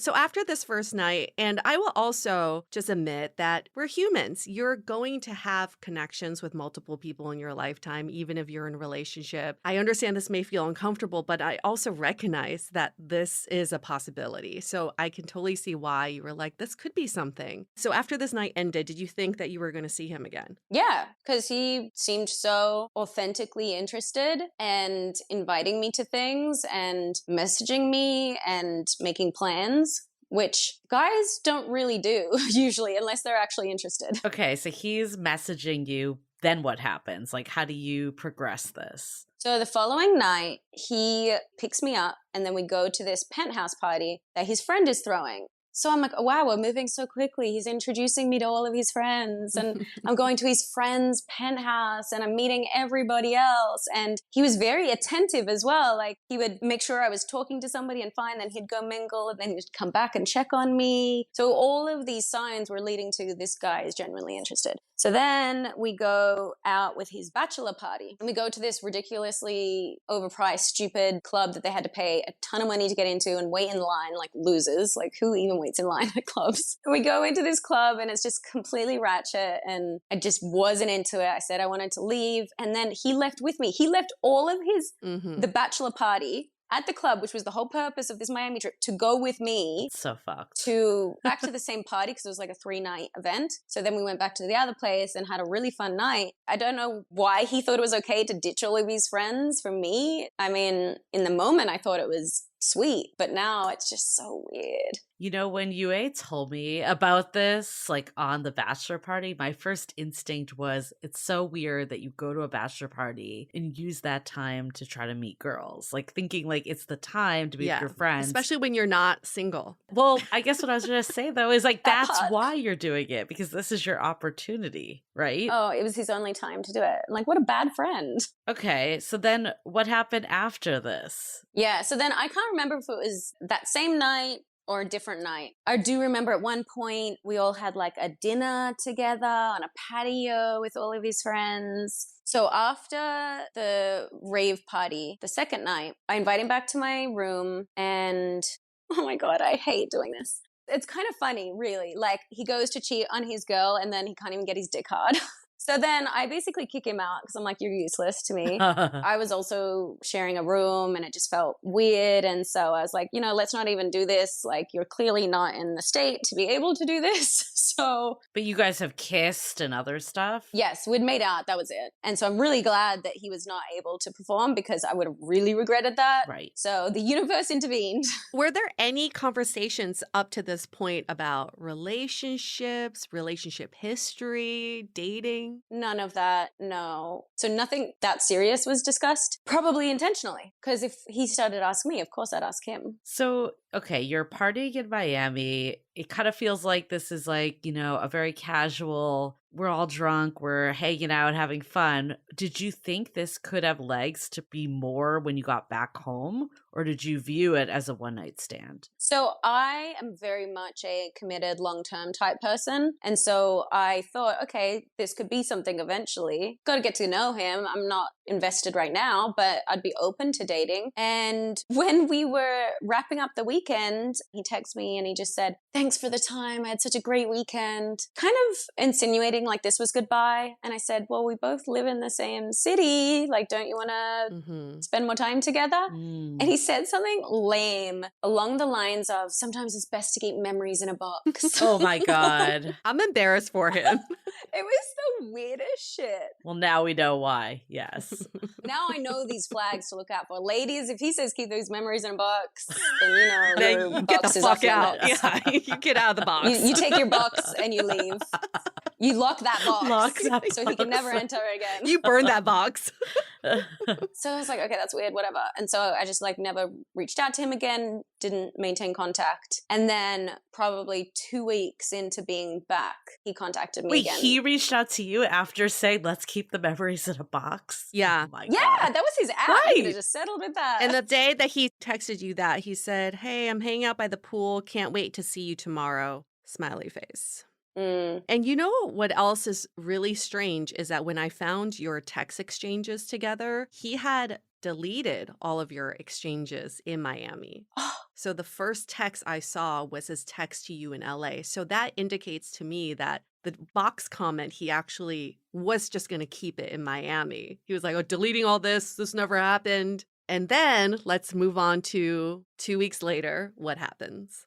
So after this first night, and I will also just admit that we're humans. You're going to have connections with multiple people in your lifetime, even if you're in a relationship. I understand this may feel uncomfortable, but I also recognize that this is a possibility. So I can totally see why you were like, this could be something. So after this night ended, did you think that you were going to see him again? Yeah, because he seemed so authentically interested and inviting me to things and messaging me and making plans, which guys don't really do usually unless they're actually interested. Okay, so he's messaging you. Then what happens? Like, how do you progress this? So the following night, he picks me up and then we go to this penthouse party that his friend is throwing. So I'm like, oh, wow, we're moving so quickly. He's introducing me to all of his friends, and I'm going to his friend's penthouse and I'm meeting everybody else. And he was very attentive as well. Like, he would make sure I was talking to somebody and fine, then he'd go mingle, and then he'd come back and check on me. So all of these signs were leading to this guy is genuinely interested. So then we go out with his bachelor party, and we go to this ridiculously overpriced, stupid club that they had to pay a ton of money to get into and wait in line like losers. Like, who even waits in line at clubs? And we go into this club and it's just completely ratchet, and I just wasn't into it. I said I wanted to leave, and then he left with me. He left all of his the bachelor party at the club, which was the whole purpose of this Miami trip, to go with me. It's so fucked. To back to the same party, because it was like a 3-night event. So then we went back to the other place and had a really fun night. I don't know why he thought it was okay to ditch all of his friends for me. I mean, in the moment, I thought it was sweet, but now it's just so weird. You know, when Yue told me about this, like on the bachelor party, my first instinct was it's so weird that you go to a bachelor party and use that time to try to meet girls. Like thinking like it's the time to be with your friends. Especially when you're not single. Well, I guess what I was going to say though is like That that's part. why you're doing it, because this is your opportunity, right? Oh, it was his only time to do it. Like, what a bad friend. Okay, so then what happened after this? Yeah, so then I can't remember if it was that same night or a different night. I do remember at one point we all had like a dinner together on a patio with all of his friends. So after the rave party, the second night, I invite him back to my room and oh my God, I hate doing this. It's kind of funny, really. Like he goes to cheat on his girl and then he can't even get his dick hard. So then I basically kick him out because I'm like, you're useless to me. I was also sharing a room and it just felt weird. And so I was like, let's not even do this. Like, you're clearly not in the state to be able to do this. So. But you guys have kissed and other stuff? Yes, we'd made out. That was it. And so I'm really glad that he was not able to perform because I would have really regretted that. Right. So the universe intervened. Were there any conversations up to this point about relationships, relationship history, dating? None of that, no. So nothing that serious was discussed, probably intentionally. Because if he started asking me, of course I'd ask him. So, okay, you're partying in Miami. It kind of feels like this is like, a very casual, we're all drunk, we're hanging out, having fun. Did you think this could have legs to be more when you got back home? Or did you view it as a one-night stand? So I am very much a committed long-term type person. And so I thought, okay, this could be something eventually. Got to get to know him. I'm not invested right now, but I'd be open to dating. And when we were wrapping up the weekend, he texted me and he just said, thanks for the time. I had such a great weekend. Kind of insinuating like this was goodbye. And I said, well, we both live in the same city. Like, don't you want to spend more time together? And he said something lame along the lines of, sometimes it's best to keep memories in a box. Oh my God. I'm embarrassed for him. It was the weirdest shit. Well, now we know why. Yes. Now I know these flags to look out for. Ladies, if he says keep those memories in a box, then Then the you get box the is off fuck your out. lips. Yeah, you get out of the box. You take your box and you leave. You lock that box Lock that so he can box. never enter again. You burn that box. So I was like, okay, that's weird, whatever. And so I just never reached out to him again, didn't maintain contact. And then probably 2 weeks into being back, he contacted me Wait, again. he reached out to you after saying, let's keep the memories in a box? Yeah. Oh my Yeah, God. that was his app. Right. He could have just settled with that. And the day that he texted you that, he said, hey, I'm hanging out by the pool. Can't wait to see you tomorrow. Smiley face. And you know what else is really strange is that when I found your text exchanges together, he had deleted all of your exchanges in Miami. So the first text I saw was his text to you in LA. So that indicates to me that the box comment, he actually was just going to keep it in Miami. He was like, oh, deleting all this never happened. And then let's move on to 2 weeks later. What happens?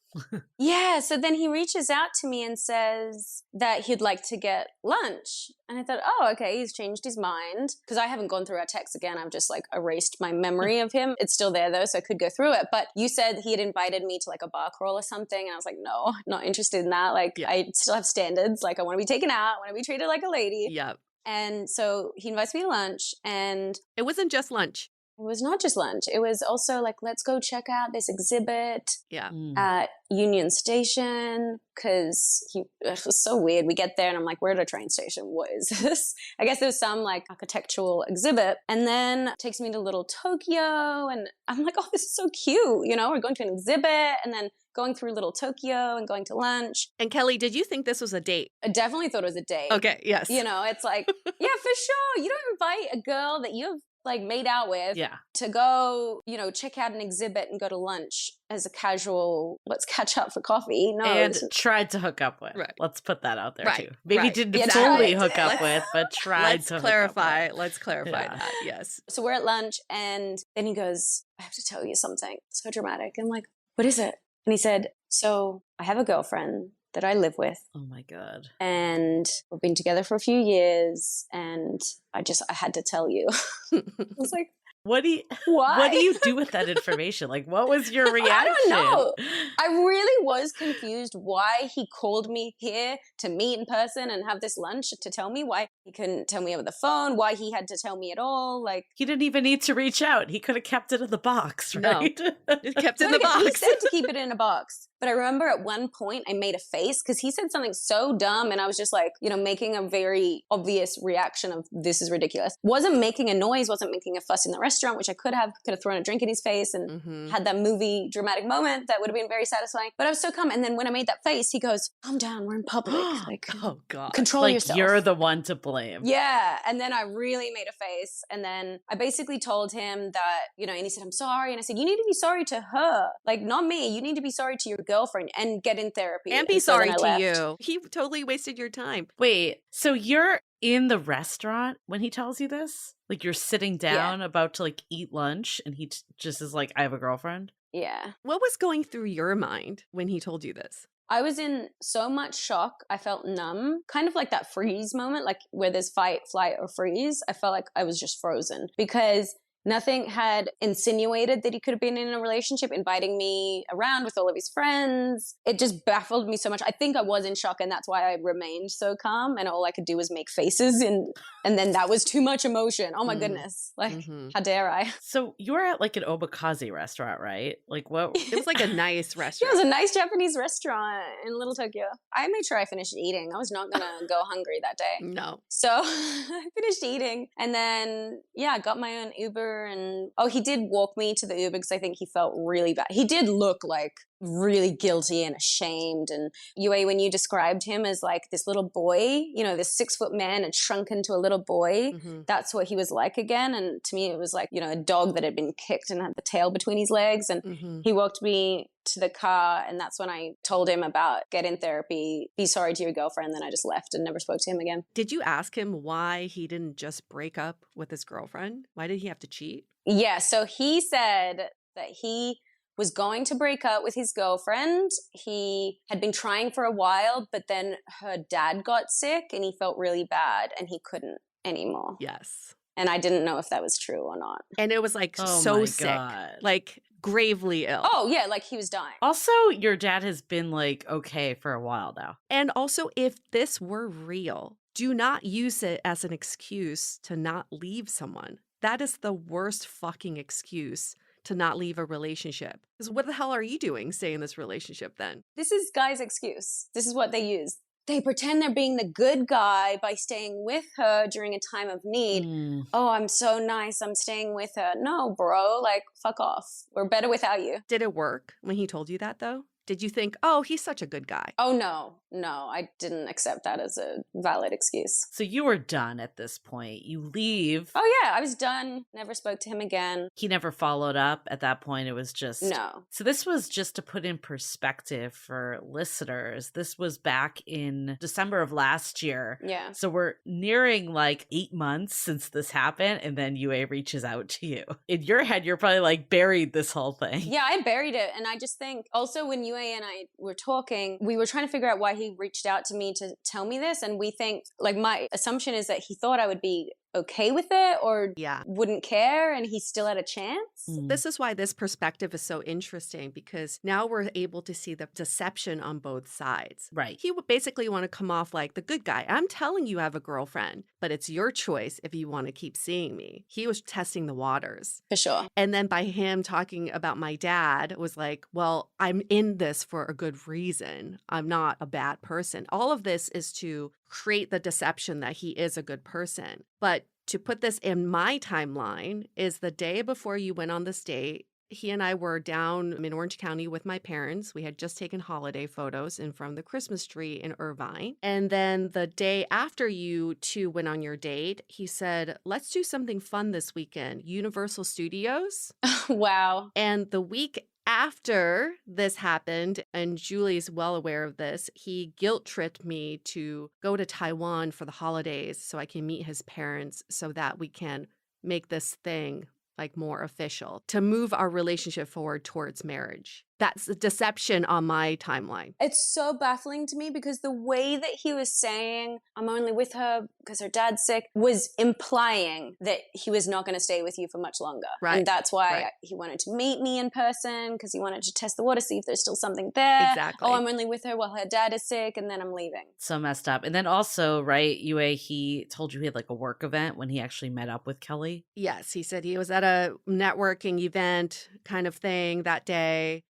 Yeah, so then he reaches out to me and says that he'd like to get lunch. And I thought, oh, okay, he's changed his mind. Because I haven't gone through our texts again. I've just erased my memory of him. It's still there though, so I could go through it. But you said he had invited me to a bar crawl or something. And I was like, no, not interested in that. Yeah. I still have standards. I want to be taken out. I want to be treated like a lady. Yep. And so he invites me to lunch and It wasn't just lunch. it was not just lunch. It was also let's go check out this exhibit Yeah. at Union Station because it was so weird. We get there and I'm like, we're at a train station. What is this? I guess there was some architectural exhibit, and then takes me to Little Tokyo, and I'm like, oh, this is so cute. We're going to an exhibit and then going through Little Tokyo and going to lunch. And Kelly, did you think this was a date? I definitely thought it was a date. Okay, yes. It's like, yeah, for sure. You don't invite a girl that you've made out with Yeah. to go, check out an exhibit and go to lunch as a casual, let's catch up for coffee. No. And tried to hook up with. Right. Let's put that out there Right, too. Maybe right. didn't Yeah, fully tried. hook up with, but tried Let's to clarify. hook up Let's clarify Yeah. that. Yes. So we're at lunch and then he goes, I have to tell you something. So dramatic. I'm like, what is it? And he said, so I have a girlfriend that I live with. Oh my God. And we've been together for a few years and I had to tell you. I was like, What do you Why? what do you do with that information? Like, what was your reaction? I don't know. I really was confused why he called me here to meet in person and have this lunch to tell me, why he couldn't tell me over the phone, why he had to tell me at all. Like, He didn't even need to reach out. He could have kept it in the box, No. right? It kept in the He box. said to keep it in a box. But I remember at one point I made a face because he said something so dumb and I was just like, making a very obvious reaction of this is ridiculous. Wasn't making a noise, wasn't making a fuss in the restaurant, which I could have thrown a drink in his face and had that movie dramatic moment that would have been very satisfying. But I was so calm. And then when I made that face, he goes, calm down, we're in public. Like, oh God. Control like yourself. You're the one to blame. Yeah. And then I really made a face. And then I basically told him that, and he said, I'm sorry. And I said, you need to be sorry to her. Like, not me. You need to be sorry to your girlfriend and get in therapy. And be so then sorry I to left. you. He totally wasted your time. Wait, so you're in the restaurant when he tells you this? Like you're sitting down about to like eat lunch and he just is like, I have a girlfriend? Yeah. What was going through your mind when he told you this? I was in so much shock. I felt numb, kind of like that freeze moment, like where there's fight, flight, or freeze. I felt like I was just frozen because nothing had insinuated that he could have been in a relationship, inviting me around with all of his friends. It just baffled me so much. I think I was in shock, and that's why I remained so calm. And all I could do was make faces, and then that was too much emotion. Oh my goodness! Like, how dare I? So you were at like an omakase restaurant, right? Like what? It was like a nice Yeah, restaurant. it was a nice Japanese restaurant in Little Tokyo. I made sure I finished eating. I was not gonna go hungry that day. No. So I finished eating, and then I got my own Uber. And he did walk me to the Uber because I think he felt really bad. He did look like really guilty and ashamed. And Yue, when you described him as like this little boy, this 6-foot man had shrunk into a little boy, that's what he was like again. And to me, it was like, a dog that had been kicked and had the tail between his legs. And he walked me to the car, and that's when I told him about get in therapy, be sorry to your girlfriend. Then I just left and never spoke to him again. Did you ask him why he didn't just break up with his girlfriend? Why did he have to cheat? Yeah, so he said that he was going to break up with his girlfriend. He had been trying for a while, but then her dad got sick and he felt really bad and he couldn't anymore. Yes. And I didn't know if that was true or not. And it was like so sick, like gravely ill. Oh, yeah, like he was dying. Also, your dad has been like okay for a while now. And also, if this were real, do not use it as an excuse to not leave someone. That is the worst fucking excuse to not leave a relationship. Because what the hell are you doing staying in this relationship then? This is guys' excuse. This is what they use. They pretend they're being the good guy by staying with her during a time of need. Oh, I'm so nice. I'm staying with her. No, bro, like, fuck off. We're better without you. Did it work when he told you that, though? Did you think, oh, he's such a good guy? Oh, no, I didn't accept that as a valid excuse. So you were done at this point. You leave. Oh, yeah, I was done. Never spoke to him again. He never followed up at that point. It was just... No. So this was just to put in perspective for listeners. This was back in December of last year. Yeah. So we're nearing like 8 months since this happened, and then UA reaches out to you. In your head, you're probably like buried this whole thing. Yeah, I buried it. And I just think also when UA and I were talking, we were trying to figure out why he reached out to me to tell me this. And we think, like, my assumption is that he thought I would be okay with it or wouldn't care, and he still had a chance. This is why this perspective is so interesting, because now we're able to see the deception on both sides. Right. He would basically want to come off like the good guy. I'm telling you I have a girlfriend, but it's your choice if you want to keep seeing me. He was testing the waters. For sure. And then by him talking about my dad, it was like, well, I'm in this for a good reason. I'm not a bad person. All of this is to create the deception that he is a good person. But to put this in my timeline is the day before you went on this date. He and I were down in Orange County with my parents. We had just taken holiday photos in front of the Christmas tree in Irvine. And then the day after you two went on your date, he said, let's do something fun this weekend. Universal Studios. Wow. And the week after this happened, and Julie's well aware of this, he guilt-tripped me to go to Taiwan for the holidays so I can meet his parents so that we can make this thing like more official to move our relationship forward towards marriage. That's a deception on my timeline. It's so baffling to me because the way that he was saying, I'm only with her because her dad's sick, was implying that he was not going to stay with you for much longer. Right. And that's why Right. he wanted to meet me in person, because he wanted to test the water, see if there's still something there. Exactly. Oh, I'm only with her while her dad is sick, and then I'm leaving. So messed up. And then also, right, Yue, he told you he had like a work event when he actually met up with Kelly. Yes, he said he was at a networking event kind of thing that day.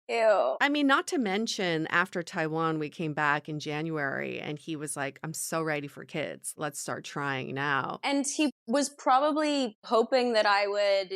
Ew. I mean, not to mention after Taiwan, we came back in January and he was like, I'm so ready for kids. Let's start trying now. And he was probably hoping that I would,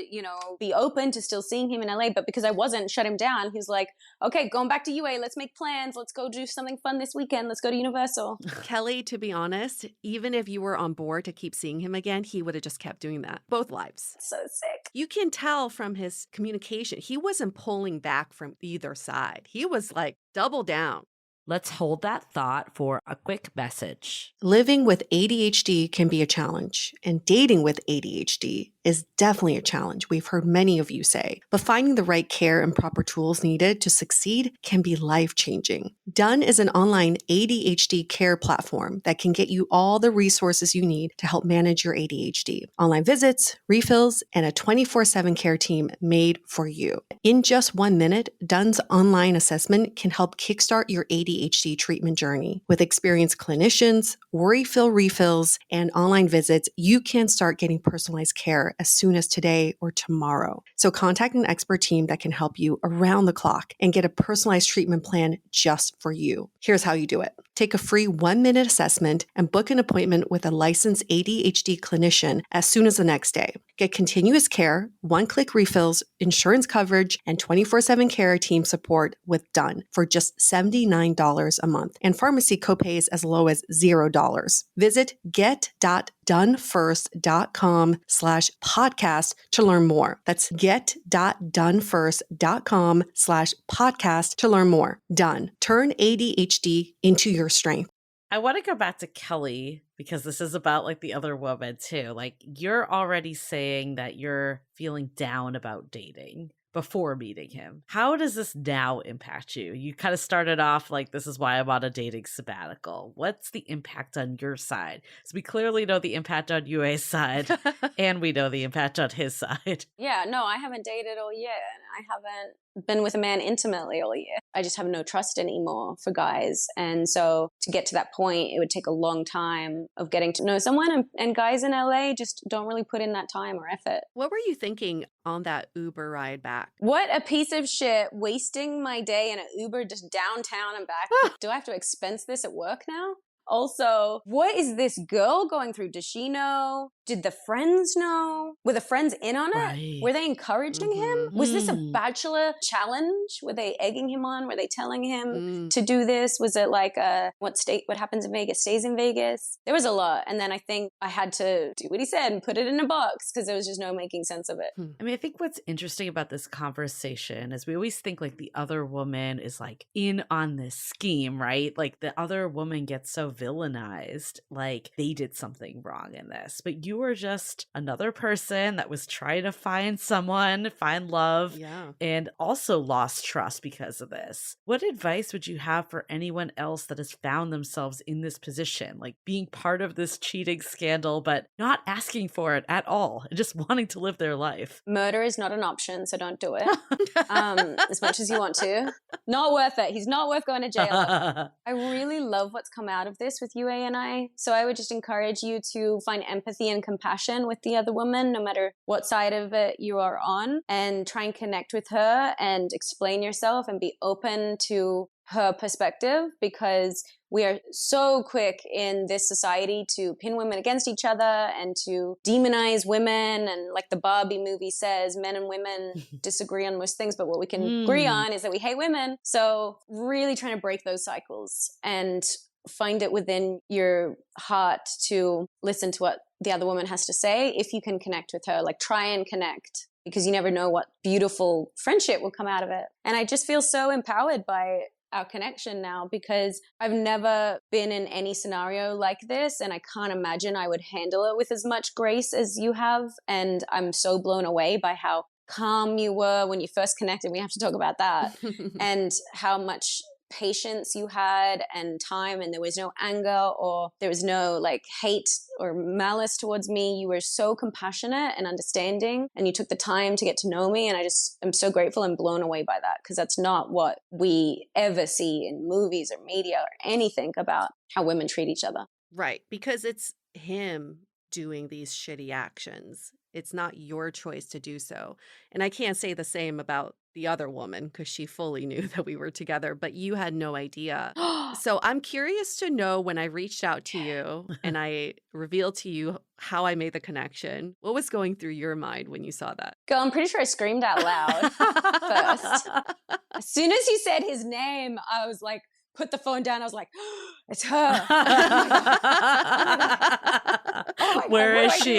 be open to still seeing him in LA, but because I wasn't, shut him down. He's like, okay, going back to UA, let's make plans. Let's go do something fun this weekend. Let's go to Universal. Kelly, to be honest, even if you were on board to keep seeing him again, he would have just kept doing that. Both lives. So sick. You can tell from his communication, he wasn't pulling back from either side. He was like, double down. Let's hold that thought for a quick message. Living with ADHD can be a challenge, and dating with ADHD is definitely a challenge, we've heard many of you say. But finding the right care and proper tools needed to succeed can be life-changing. Done is an online ADHD care platform that can get you all the resources you need to help manage your ADHD. Online visits, refills, and a 24/7 care team made for you. In just 1 minute, Done's online assessment can help kickstart your ADHD treatment journey. With experienced clinicians, worry-fill refills, and online visits, you can start getting personalized care as soon as today or tomorrow. So contact an expert team that can help you around the clock and get a personalized treatment plan just for you. Here's how you do it. Take a free 1-minute assessment and book an appointment with a licensed ADHD clinician as soon as the next day. Get continuous care, one-click refills, insurance coverage, and 24/7 care team support with Done for just $79 a month, and pharmacy copays as low as $0. Visit get.donefirst.com/podcast to learn more. That's get.donefirst.com/podcast to learn more. Done. Turn ADHD into your strength. I want to go back to Kelly because this is about like the other woman too. Like you're already saying that you're feeling down about dating before meeting him. How does this now impact you? You kind of started off like, this is why I'm on a dating sabbatical. What's the impact on your side? So we clearly know the impact on UA's side and we know the impact on his side. Yeah, no, I haven't dated all year, and I haven't been with a man intimately all year. I just have no trust anymore for guys. And so to get to that point, it would take a long time of getting to know someone. And guys in LA just don't really put in that time or effort. What were you thinking on that Uber ride back? What a piece of shit, wasting my day in an Uber just downtown and back. Do I have to expense this at work now? Also, what is this girl going through? Does she know? Did the friends know? Were the friends in on it? Right. Were they encouraging him? Was this a bachelor challenge? Were they egging him on? Were they telling him to do this? Was it like what happens in Vegas stays in Vegas? There was a lot. And then I think I had to do what he said and put it in a box because there was just no making sense of it. I mean, I think what's interesting about this conversation is we always think like the other woman is like in on this scheme, right? Like the other woman gets so villainized, like they did something wrong in this. But you were just another person that was trying to find someone, find love, and also lost trust because of this. What advice would you have for anyone else that has found themselves in this position, like being part of this cheating scandal, but not asking for it at all, and just wanting to live their life? Murder is not an option, so don't do it. As much as you want to. Not worth it. He's not worth going to jail. I really love what's come out of this with UA and I. So I would just encourage you to find empathy and compassion with the other woman, no matter what side of it you are on, and try and connect with her and explain yourself and be open to her perspective, because we are so quick in this society to pin women against each other and to demonize women. And like the Barbie movie says, men and women disagree on most things, but what we can agree on is that we hate women. So really trying to break those cycles and find it within your heart to listen to what the other woman has to say. If you can connect with her, like try and connect, because you never know what beautiful friendship will come out of it. And I just feel so empowered by our connection now, because I've never been in any scenario like this, and I can't imagine I would handle it with as much grace as you have. And I'm so blown away by how calm you were when you first connected. We have to talk about that. And how much patience you had and time, and there was no anger or there was no like hate or malice towards me. You were so compassionate and understanding, and you took the time to get to know me, and I just am so grateful and blown away by that, because that's not what we ever see in movies or media or anything about how women treat each other. Right, because it's him doing these shitty actions. It's not your choice to do so. And I can't say the same about the other woman because she fully knew that we were together, but you had no idea. So I'm curious to know, when I reached out to you and I revealed to you how I made the connection, what was going through your mind when you saw that? Girl, I'm pretty sure I screamed out loud first. As soon as you said his name, I was like, put the phone down. I was like, it's her. Where is she?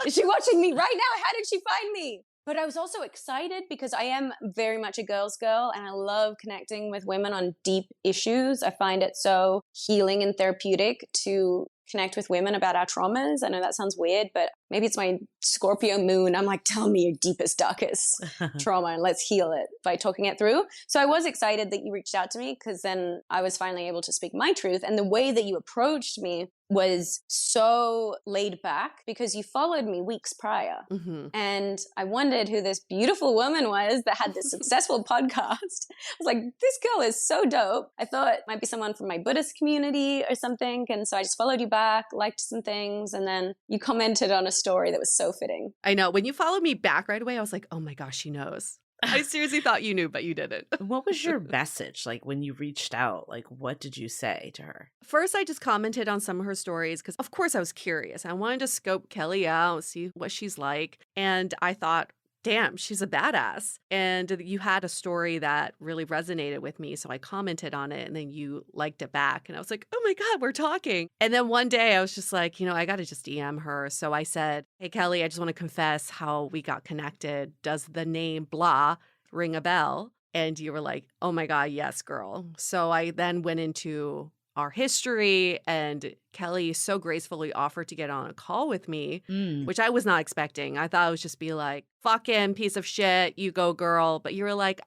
Is she watching me right now? How did she find me? But I was also excited because I am very much a girl's girl, and I love connecting with women on deep issues. I find it so healing and therapeutic to connect with women about our traumas. I know that sounds weird, but maybe it's my Scorpio moon. I'm like, tell me your deepest, darkest trauma and let's heal it by talking it through. So I was excited that you reached out to me, because then I was finally able to speak my truth. And the way that you approached me was so laid back, because you followed me weeks prior. Mm-hmm. And I wondered who this beautiful woman was that had this successful podcast. I was like, this girl is so dope. I thought it might be someone from my Buddhist community or something. And so I just followed you back, liked some things, and then you commented on a story that was so fitting. I know. When you followed me back right away, I was like, oh my gosh, she knows. I seriously thought you knew, but you didn't. What was your message? Like, when you reached out, like, what did you say to her? First, I just commented on some of her stories because, of course, I was curious. I wanted to scope Kelly out, see what she's like. And I thought, damn, she's a badass. And you had a story that really resonated with me. So I commented on it, and then you liked it back. And I was like, oh my God, we're talking. And then one day I was just like, I got to just DM her. So I said, hey, Kelly, I just want to confess how we got connected. Does the name blah ring a bell? And you were like, oh my God, yes, girl. So I then went into our history, and Kelly so gracefully offered to get on a call with me, which I was not expecting. I thought it would just be like, fuck him, piece of shit, you go, girl. But you were like,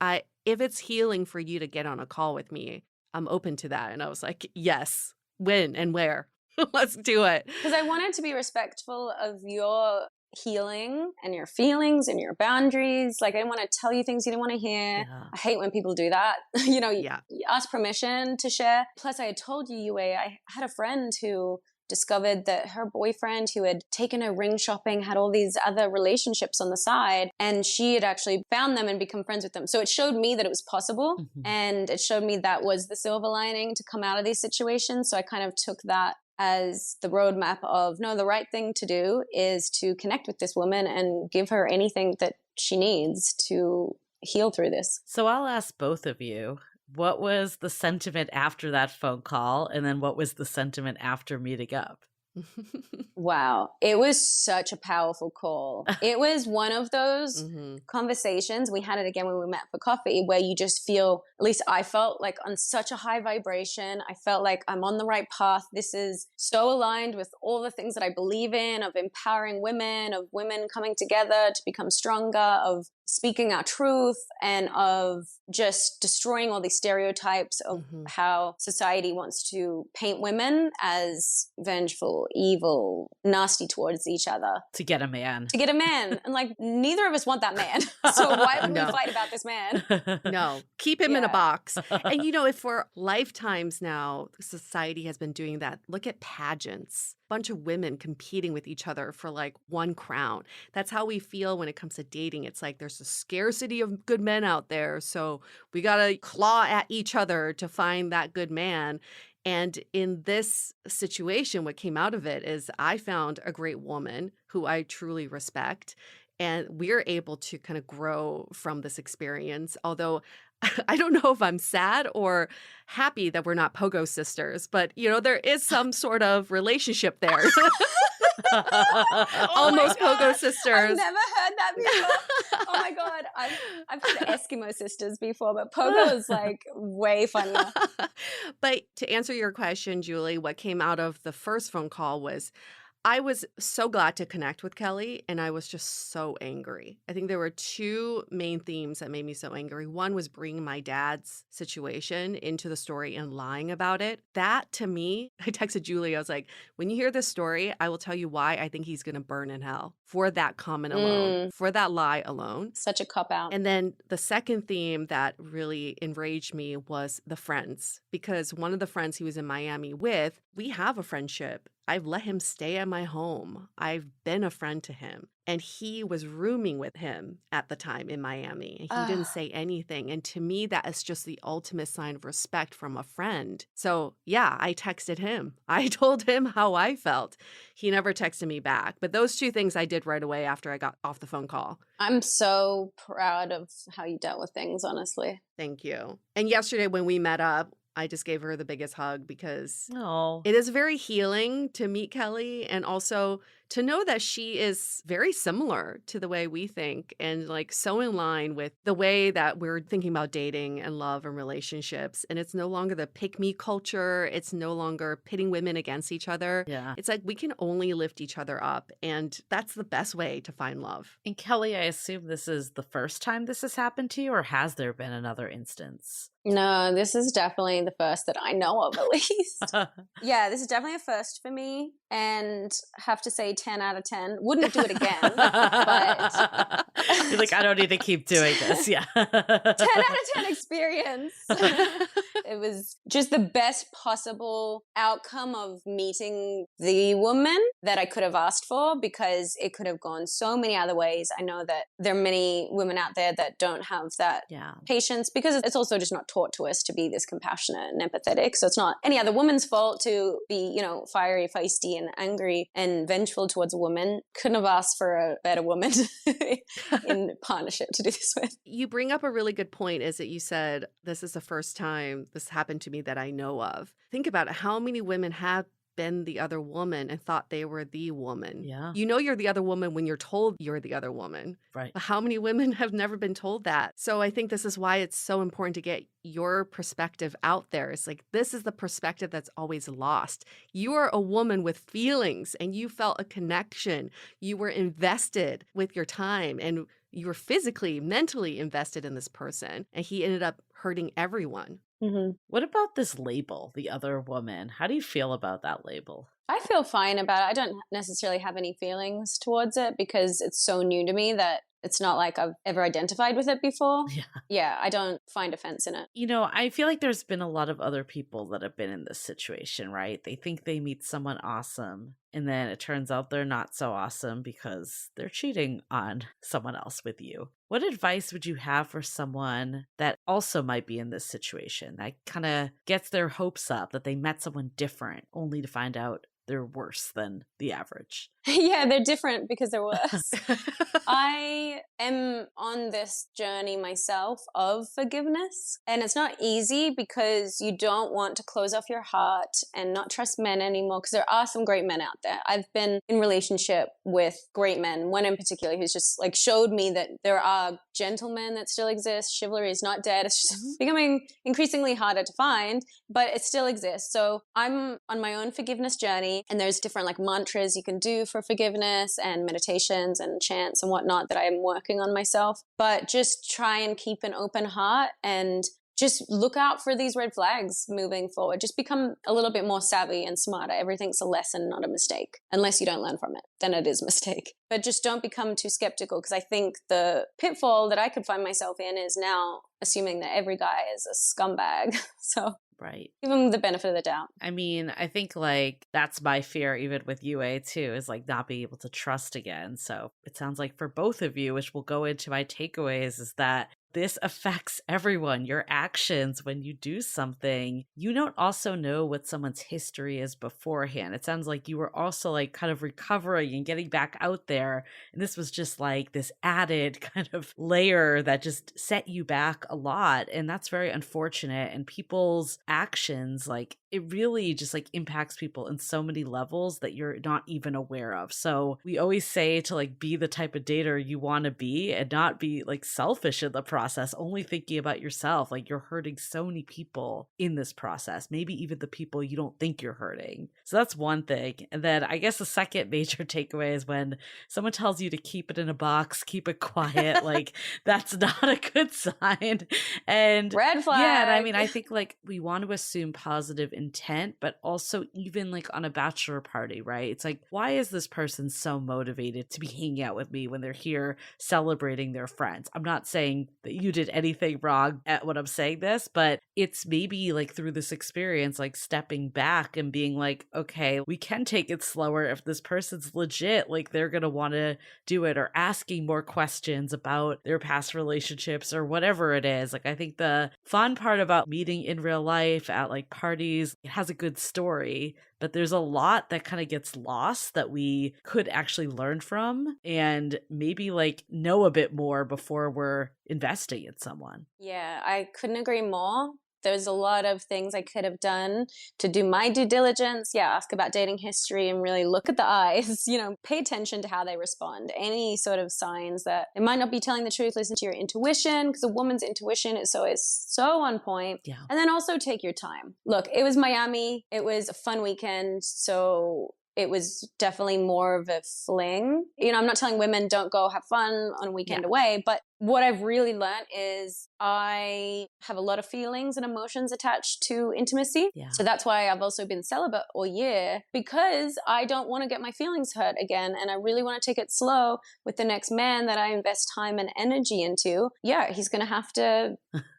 if it's healing for you to get on a call with me, I'm open to that. And I was like, yes, when and where? Let's do it. Because I wanted to be respectful of your healing and your feelings and your boundaries. Like, I didn't want to tell you things you didn't want to hear. Yeah. I hate when people do that. You Yeah. ask permission to share. Plus, I had told you, Yue, I had a friend who discovered that her boyfriend, who had taken her ring shopping, had all these other relationships on the side, and she had actually found them and become friends with them. So it showed me that it was possible, and it showed me that was the silver lining to come out of these situations. So I kind of took that as the roadmap of, no, the right thing to do is to connect with this woman and give her anything that she needs to heal through this. So I'll ask both of you, what was the sentiment after that phone call? And then what was the sentiment after meeting up? Wow. It was such a powerful call. It was one of those conversations. We had it again when we met for coffee, where you just feel, at least I felt like, on such a high vibration. I felt like I'm on the right path. This is so aligned with all the things that I believe in, of empowering women, of women coming together to become stronger, of speaking our truth, and of just destroying all these stereotypes of how society wants to paint women as vengeful, evil, nasty towards each other. To get a man. To get a man. And like, neither of us want that man. So why would we fight about this man? No, keep him in a box. And if for lifetimes now, society has been doing that. Look at pageants. Bunch of women competing with each other for like one crown. That's how we feel when it comes to dating. It's like there's a scarcity of good men out there. So we got to claw at each other to find that good man. And in this situation, what came out of it is I found a great woman who I truly respect. And we're able to kind of grow from this experience. Although I don't know if I'm sad or happy that we're not pogo sisters, but there is some sort of relationship there. Almost pogo sisters. I've never heard that before. Oh my God. I've heard Eskimo sisters before, but pogo is like way funnier. But to answer your question, Julie, what came out of the first phone call was I was so glad to connect with Kelly, and I was just so angry. I think there were two main themes that made me so angry. One was bringing my dad's situation into the story and lying about it. That, to me, I texted Julie. I was like, when you hear this story, I will tell you why I think he's going to burn in hell for that comment alone, for that lie alone. Such a cop-out. And then the second theme that really enraged me was the friends, because one of the friends he was in Miami with, we have a friendship. I've let him stay at my home. I've been a friend to him. And he was rooming with him at the time in Miami. And he didn't say anything. And to me, that is just the ultimate sign of respect from a friend. So yeah, I texted him. I told him how I felt. He never texted me back. But those two things I did right away after I got off the phone call. I'm so proud of how you dealt with things, honestly. Thank you. And yesterday when we met up, I just gave her the biggest hug because Oh, it is very healing to meet Kelly and also to know that she is very similar to the way we think and like so in line with the way that we're thinking about dating and love and relationships. And it's no longer the pick me culture. It's no longer pitting women against each other. yeah. It's like we can only lift each other up. And that's the best way to find love. And Kelly, I assume this is the first time this has happened to you, or has there been another instance? No, this is definitely the first that I know of, at least. Yeah, this is definitely a first for me. And have to say 10 out of 10. Wouldn't do it again. But You're like, I don't need to keep doing this. Yeah. 10 out of 10 experience. It was just the best possible outcome of meeting the woman that I could have asked for, because it could have gone so many other ways. I know that there are many women out there that don't have that Yeah. patience, because it's also just not taught to us to be this compassionate and empathetic. So it's not any other woman's fault to be, fiery, feisty, and angry and vengeful towards a woman. Couldn't have asked for a better woman in partnership to do this with. You bring up a really good point, is that you said, this is the first time this happened to me that I know of. Think about it. How many women have been the other woman and thought they were the woman? Yeah. You know you're the other woman when you're told you're the other woman. Right. But how many women have never been told that? So I think this is why it's so important to get your perspective out there. It's like, this is the perspective that's always lost. You are a woman with feelings and you felt a connection. You were invested with your time and you were physically, mentally invested in this person. And he ended up hurting everyone. Mm-hmm. What about this label, the other woman? How do you feel about that label? I feel fine about it. I don't necessarily have any feelings towards it because it's so new to me that it's not like I've ever identified with it before. Yeah, I don't find offense in it. I feel like there's been a lot of other people that have been in this situation, right? They think they meet someone awesome, and then it turns out they're not so awesome because they're cheating on someone else with you. What advice would you have for someone that also might be in this situation, that kind of gets their hopes up that they met someone different only to find out they're worse than the average? Yeah, they're different because they're worse. I am on this journey myself of forgiveness, and it's not easy because you don't want to close off your heart and not trust men anymore, because there are some great men out there. I've been in relationship with great men, one in particular who's just like showed me that there are gentlemen that still exist. Chivalry is not dead. It's just becoming increasingly harder to find, but it still exists. So I'm on my own forgiveness journey, and there's different like mantras you can do for forgiveness and meditations and chants and whatnot that I'm working on myself. But just try and keep an open heart and just look out for these red flags moving forward. Just become a little bit more savvy and smarter. Everything's a lesson, not a mistake. Unless you don't learn from it, then it is a mistake. But just don't become too skeptical, because I think the pitfall that I could find myself in is now assuming that every guy is a scumbag. So Right. give them the benefit of the doubt. I mean, I think like that's my fear even with UA too, is like not being able to trust again. So it sounds like for both of you, which will go into my takeaways, is that this affects everyone. Your actions when you do something, you don't also know what someone's history is beforehand. It sounds like you were also like kind of recovering and getting back out there. And this was just like this added kind of layer that just set you back a lot. And that's very unfortunate. And people's actions, like it really just like impacts people in so many levels that you're not even aware of. So we always say to like be the type of dater you want to be and not be like selfish in the process. process, only thinking about yourself. Like you're hurting so many people in this process, maybe even the people you don't think you're hurting. So that's one thing. And then I guess the second major takeaway is when someone tells you to keep it in a box, keep it quiet, like that's not a good sign. And Red flag. yeah, and I mean, I think like we want to assume positive intent, but also even like on a bachelor party, right? It's like, why is this person so motivated to be hanging out with me when they're here celebrating their friends? I'm not saying that you did anything wrong at when I'm saying this, but it's maybe like through this experience, like stepping back and being like, okay, we can take it slower if this person's legit, like they're going to want to do it, or asking more questions about their past relationships or whatever it is. Like I think the fun part about meeting in real life at like parties, it has a good story, but there's a lot that kind of gets lost that we could actually learn from and maybe like know a bit more before we're investing in someone. Yeah, I couldn't agree more. There's a lot of things I could have done to do my due diligence. Yeah, ask about dating history and really look at the eyes, pay attention to how they respond. Any sort of signs that it might not be telling the truth, listen to your intuition, because a woman's intuition is always so on point. Yeah. And then also take your time. Look, it was Miami. It was a fun weekend. So it was definitely more of a fling. I'm not telling women don't go have fun on a weekend away, but what I've really learned is I have a lot of feelings and emotions attached to intimacy. Yeah. So that's why I've also been celibate all year, because I don't want to get my feelings hurt again. And I really want to take it slow with the next man that I invest time and energy into. Yeah, he's going to have to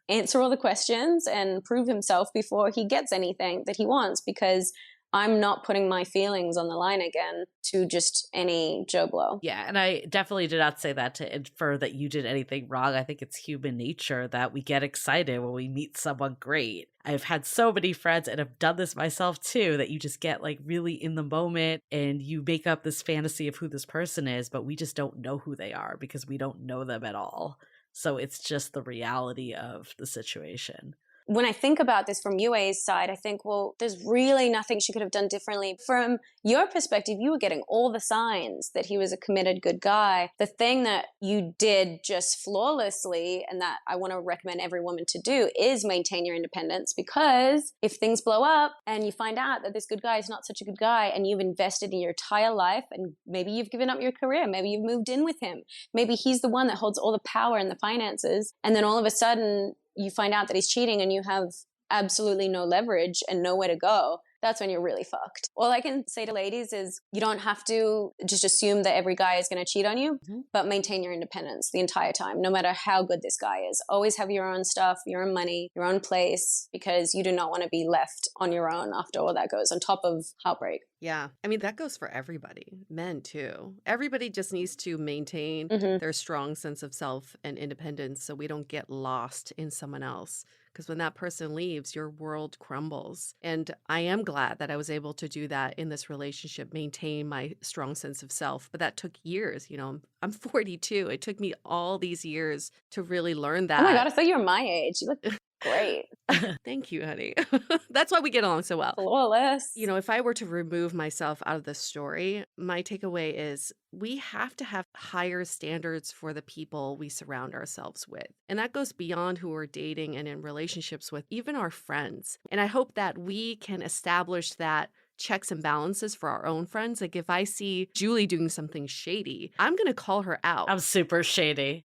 answer all the questions and prove himself before he gets anything that he wants, because I'm not putting my feelings on the line again to just any Joe Blow. Yeah, and I definitely did not say that to infer that you did anything wrong. I think it's human nature that we get excited when we meet someone great. I've had so many friends, and I've done this myself too, that you just get like really in the moment and you make up this fantasy of who this person is, but we just don't know who they are because we don't know them at all. So it's just the reality of the situation. When I think about this from UA's side, I think, well, there's really nothing she could have done differently. From your perspective, you were getting all the signs that he was a committed good guy. The thing that you did just flawlessly, and that I want to recommend every woman to do, is maintain your independence, because if things blow up and you find out that this good guy is not such a good guy and you've invested in your entire life, and maybe you've given up your career, maybe you've moved in with him, maybe he's the one that holds all the power and the finances, and then all of a sudden you find out that he's cheating and you have absolutely no leverage and nowhere to go, that's when you're really fucked. All I can say to ladies is you don't have to just assume that every guy is going to cheat on you, but maintain your independence the entire time, no matter how good this guy is. Always have your own stuff, your own money, your own place, because you do not want to be left on your own after all that goes, on top of heartbreak. Yeah. I mean, that goes for everybody, men too. Everybody just needs to maintain their strong sense of self and independence so we don't get lost in someone else. Because when that person leaves, your world crumbles. And I am glad that I was able to do that in this relationship, maintain my strong sense of self. But that took years. I'm 42. It took me all these years to really learn that. Oh my God, I thought you were my age. You look great. Thank you, honey. That's why we get along so well. Flawless. If I were to remove myself out of the story, my takeaway is we have to have higher standards for the people we surround ourselves with. And that goes beyond who we're dating and in relationships with, even our friends. And I hope that we can establish that checks and balances for our own friends. Like if I see Julie doing something shady, I'm going to call her out. I'm super shady.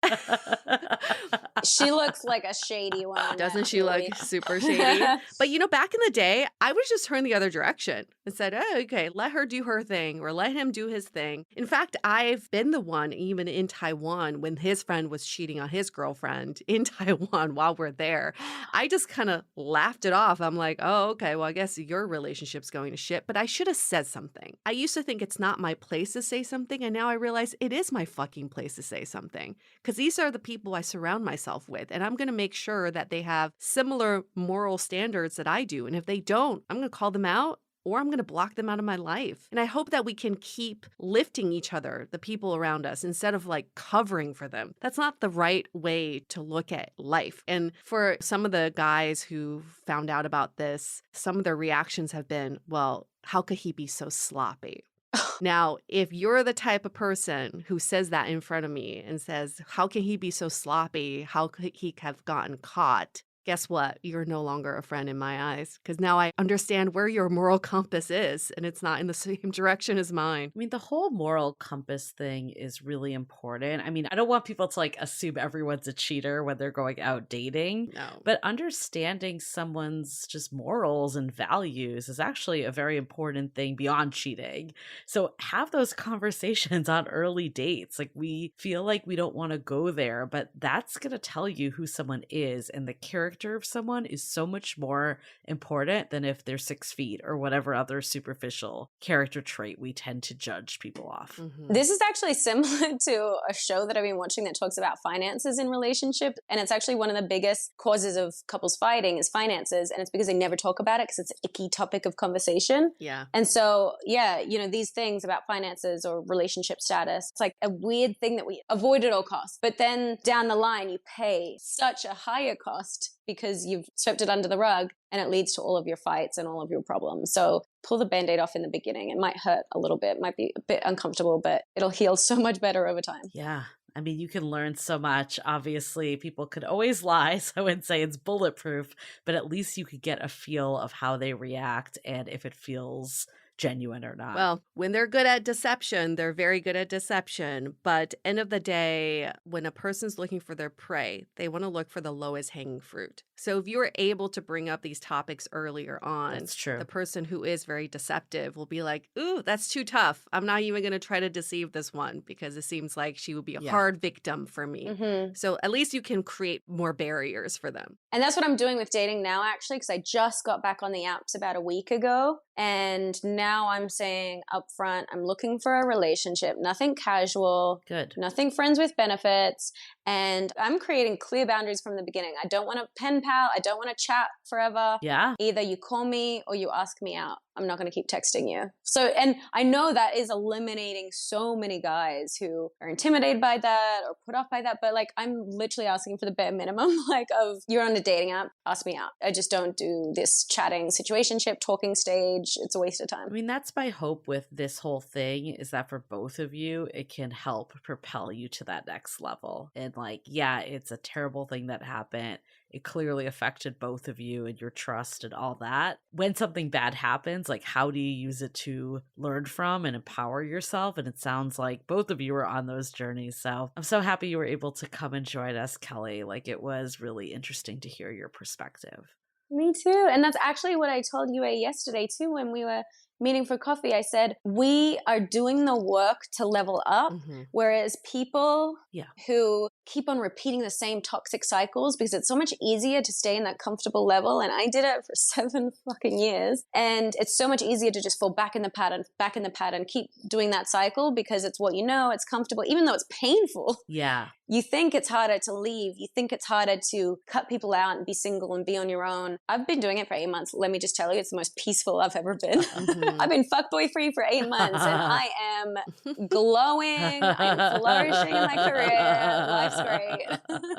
She looks like a shady one. Doesn't she look super shady? But back in the day, I would just turn the other direction and said, oh, okay, let her do her thing or let him do his thing. In fact, I've been the one, even in Taiwan, when his friend was cheating on his girlfriend in Taiwan while we're there. I just kind of laughed it off. I'm like, oh, okay, well, I guess your relationship's going to shit. But I should have said something. I used to think it's not my place to say something, and now I realize it is my fucking place to say something. Because these are the people I surround myself with, and I'm going to make sure that they have similar moral standards that I do. And if they don't, I'm going to call them out, or I'm going to block them out of my life. And I hope that we can keep lifting each other, the people around us, instead of like covering for them. That's not the right way to look at life. And for some of the guys who found out about this, some of their reactions have been, well, how could he be so sloppy? Now, if you're the type of person who says that in front of me and says, how can he be so sloppy? How could he have gotten caught? Guess what? You're no longer a friend in my eyes, because now I understand where your moral compass is, and it's not in the same direction as mine. I mean, the whole moral compass thing is really important. I mean, I don't want people to like assume everyone's a cheater when they're going out dating, No. but understanding someone's just morals and values is actually a very important thing beyond cheating. So have those conversations on early dates. Like, we feel like we don't want to go there, but that's going to tell you who someone is, and the character of someone is so much more important than if they're 6 feet or whatever other superficial character trait we tend to judge people off. Mm-hmm. This is actually similar to a show that I've been watching that talks about finances in relationships. And it's actually one of the biggest causes of couples fighting is finances. And it's because they never talk about it because it's an icky topic of conversation. Yeah. And so, yeah, these things about finances or relationship status, it's like a weird thing that we avoid at all costs. But then down the line, you pay such a higher cost because you've swept it under the rug, and it leads to all of your fights and all of your problems. So pull the Band-Aid off in the beginning. It might hurt a little bit, might be a bit uncomfortable, but it'll heal so much better over time. Yeah. I mean, you can learn so much. Obviously, people could always lie, so I wouldn't say it's bulletproof, but at least you could get a feel of how they react and if it feels genuine or not. Well, when they're good at deception, they're very good at deception. But end of the day, when a person's looking for their prey, they want to look for the lowest hanging fruit. So if you're able to bring up these topics earlier on, That's true. The person who is very deceptive will be like, ooh, that's too tough. I'm not even going to try to deceive this one because it seems like she would be a hard victim for me. Mm-hmm. So at least you can create more barriers for them. And that's what I'm doing with dating now, actually, because I just got back on the apps about a week ago. And now I'm saying up front, I'm looking for a relationship, nothing casual, Good. nothing friends with benefits. And I'm creating clear boundaries from the beginning. I don't want a pen pal. I don't want to chat forever. Yeah. Either you call me or you ask me out. I'm not going to keep texting you. So, and I know that is eliminating so many guys who are intimidated by that or put off by that. But like, I'm literally asking for the bare minimum, like of you're on a dating app, ask me out. I just don't do this chatting situationship talking stage. It's a waste of time. I mean, that's my hope with this whole thing, is that for both of you, it can help propel you to that next level. And like, yeah, it's a terrible thing that happened. It clearly affected both of you and your trust and all that. When something bad happens, like, how do you use it to learn from and empower yourself? And it sounds like both of you were on those journeys. So I'm so happy you were able to come and join us, Kelly. Like, it was really interesting to hear your perspective. Me too. And that's actually what I told you yesterday too when we were meeting for coffee. I said, we are doing the work to level up, whereas people who keep on repeating the same toxic cycles, because it's so much easier to stay in that comfortable level. And I did it for 7 fucking years. And it's so much easier to just fall back in the pattern, keep doing that cycle because it's what you know, it's comfortable, even though it's painful. Yeah. You think it's harder to leave. You think it's harder to cut people out and be single and be on your own. I've been doing it for 8 months. Let me just tell you, it's the most peaceful I've ever been. I've been fuckboy free for 8 months and I am glowing. I'm flourishing in my career. Life's great.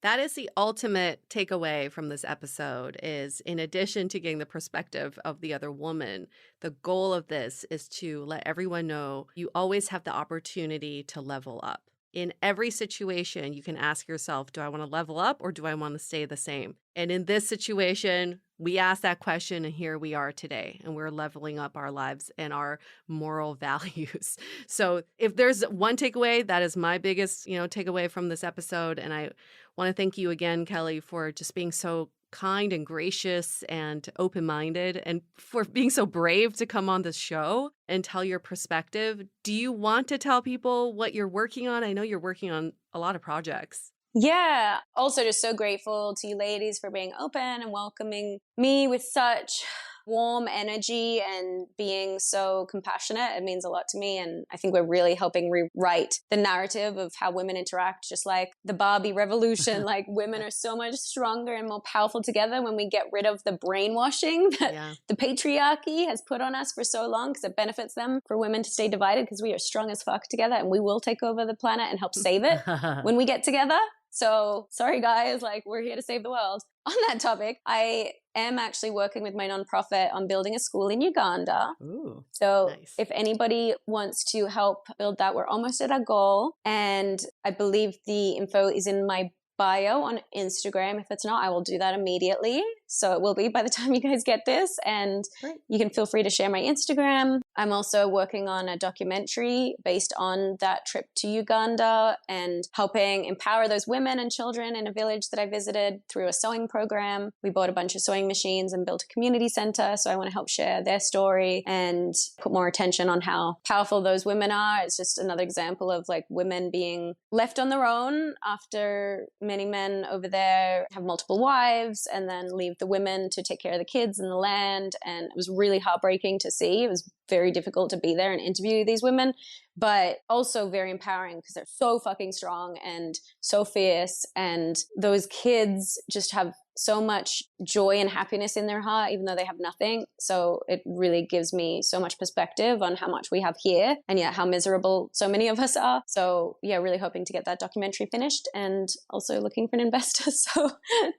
That is the ultimate takeaway from this episode is, in addition to getting the perspective of the other woman, the goal of this is to let everyone know you always have the opportunity to level up. In every situation, you can ask yourself, do I want to level up or do I want to stay the same? And in this situation, we asked that question and here we are today, and we're leveling up our lives and our moral values. So if there's one takeaway, that is my biggest, takeaway from this episode. And I want to thank you again, Kelly, for just being so kind and gracious and open-minded, and for being so brave to come on this show and tell your perspective. Do you want to tell people what you're working on? I know you're working on a lot of projects. Yeah. Also just so grateful to you ladies for being open and welcoming me with such warm energy and being so compassionate. It means a lot to me. And I think we're really helping rewrite the narrative of how women interact, just like the Barbie revolution. Like, women are so much stronger and more powerful together when we get rid of the brainwashing that the patriarchy has put on us for so long, because it benefits them for women to stay divided, because we are strong as fuck together and we will take over the planet and help save it when we get together. So sorry guys, like, we're here to save the world. On that topic, I am actually working with my nonprofit on building a school in Uganda. Ooh, so nice. if anybody wants to help build that, we're almost at our goal. And I believe the info is in my bio on Instagram. If it's not, I will do that immediately. So it will be by the time you guys get this. And Great. you can feel free to share my Instagram. I'm also working on a documentary based on that trip to Uganda and helping empower those women and children in a village that I visited through a sewing program. We bought a bunch of sewing machines and built a community center. So I want to help share their story and put more attention on how powerful those women are. It's just another example of like women being left on their own after many men over there have multiple wives and then leave the women to take care of the kids and the land. And it was really heartbreaking to see. It was very difficult to be there and interview these women, but also very empowering because they're so fucking strong and so fierce. And those kids just have so much joy and happiness in their heart, even though they have nothing. So it really gives me so much perspective on how much we have here and yet how miserable so many of us are. So yeah, really hoping to get that documentary finished and also looking for an investor. So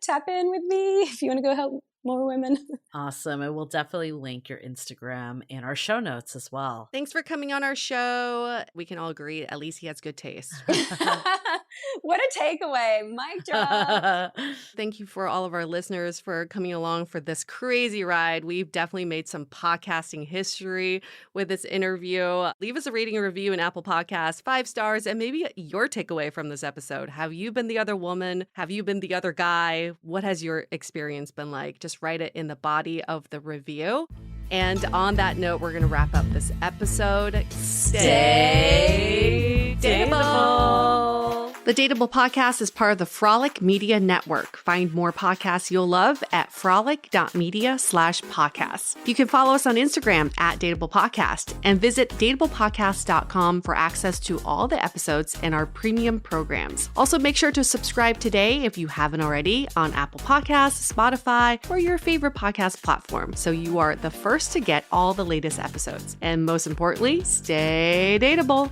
tap in with me if you want to go help more women. Awesome. And we'll definitely link your Instagram in our show notes as well. Thanks for coming on our show. We can all agree, at least he has good taste. What a takeaway. Mic drop. Thank you for all of our listeners for coming along for this crazy ride. We've definitely made some podcasting history with this interview. Leave us a rating and review in Apple Podcasts, 5 stars, and maybe your takeaway from this episode. Have you been the other woman? Have you been the other guy? What has your experience been like? Just write it in the body of the review. And on that note, we're going to wrap up this episode. Stay dateable. The Dateable Podcast is part of the Frolic Media Network. Find more podcasts you'll love at frolic.media/podcasts. You can follow us on Instagram at Dateable Podcast and visit dateablepodcast.com for access to all the episodes and our premium programs. Also, make sure to subscribe today if you haven't already on Apple Podcasts, Spotify, or your favorite podcast platform so you are the first to get all the latest episodes. And most importantly, stay dateable.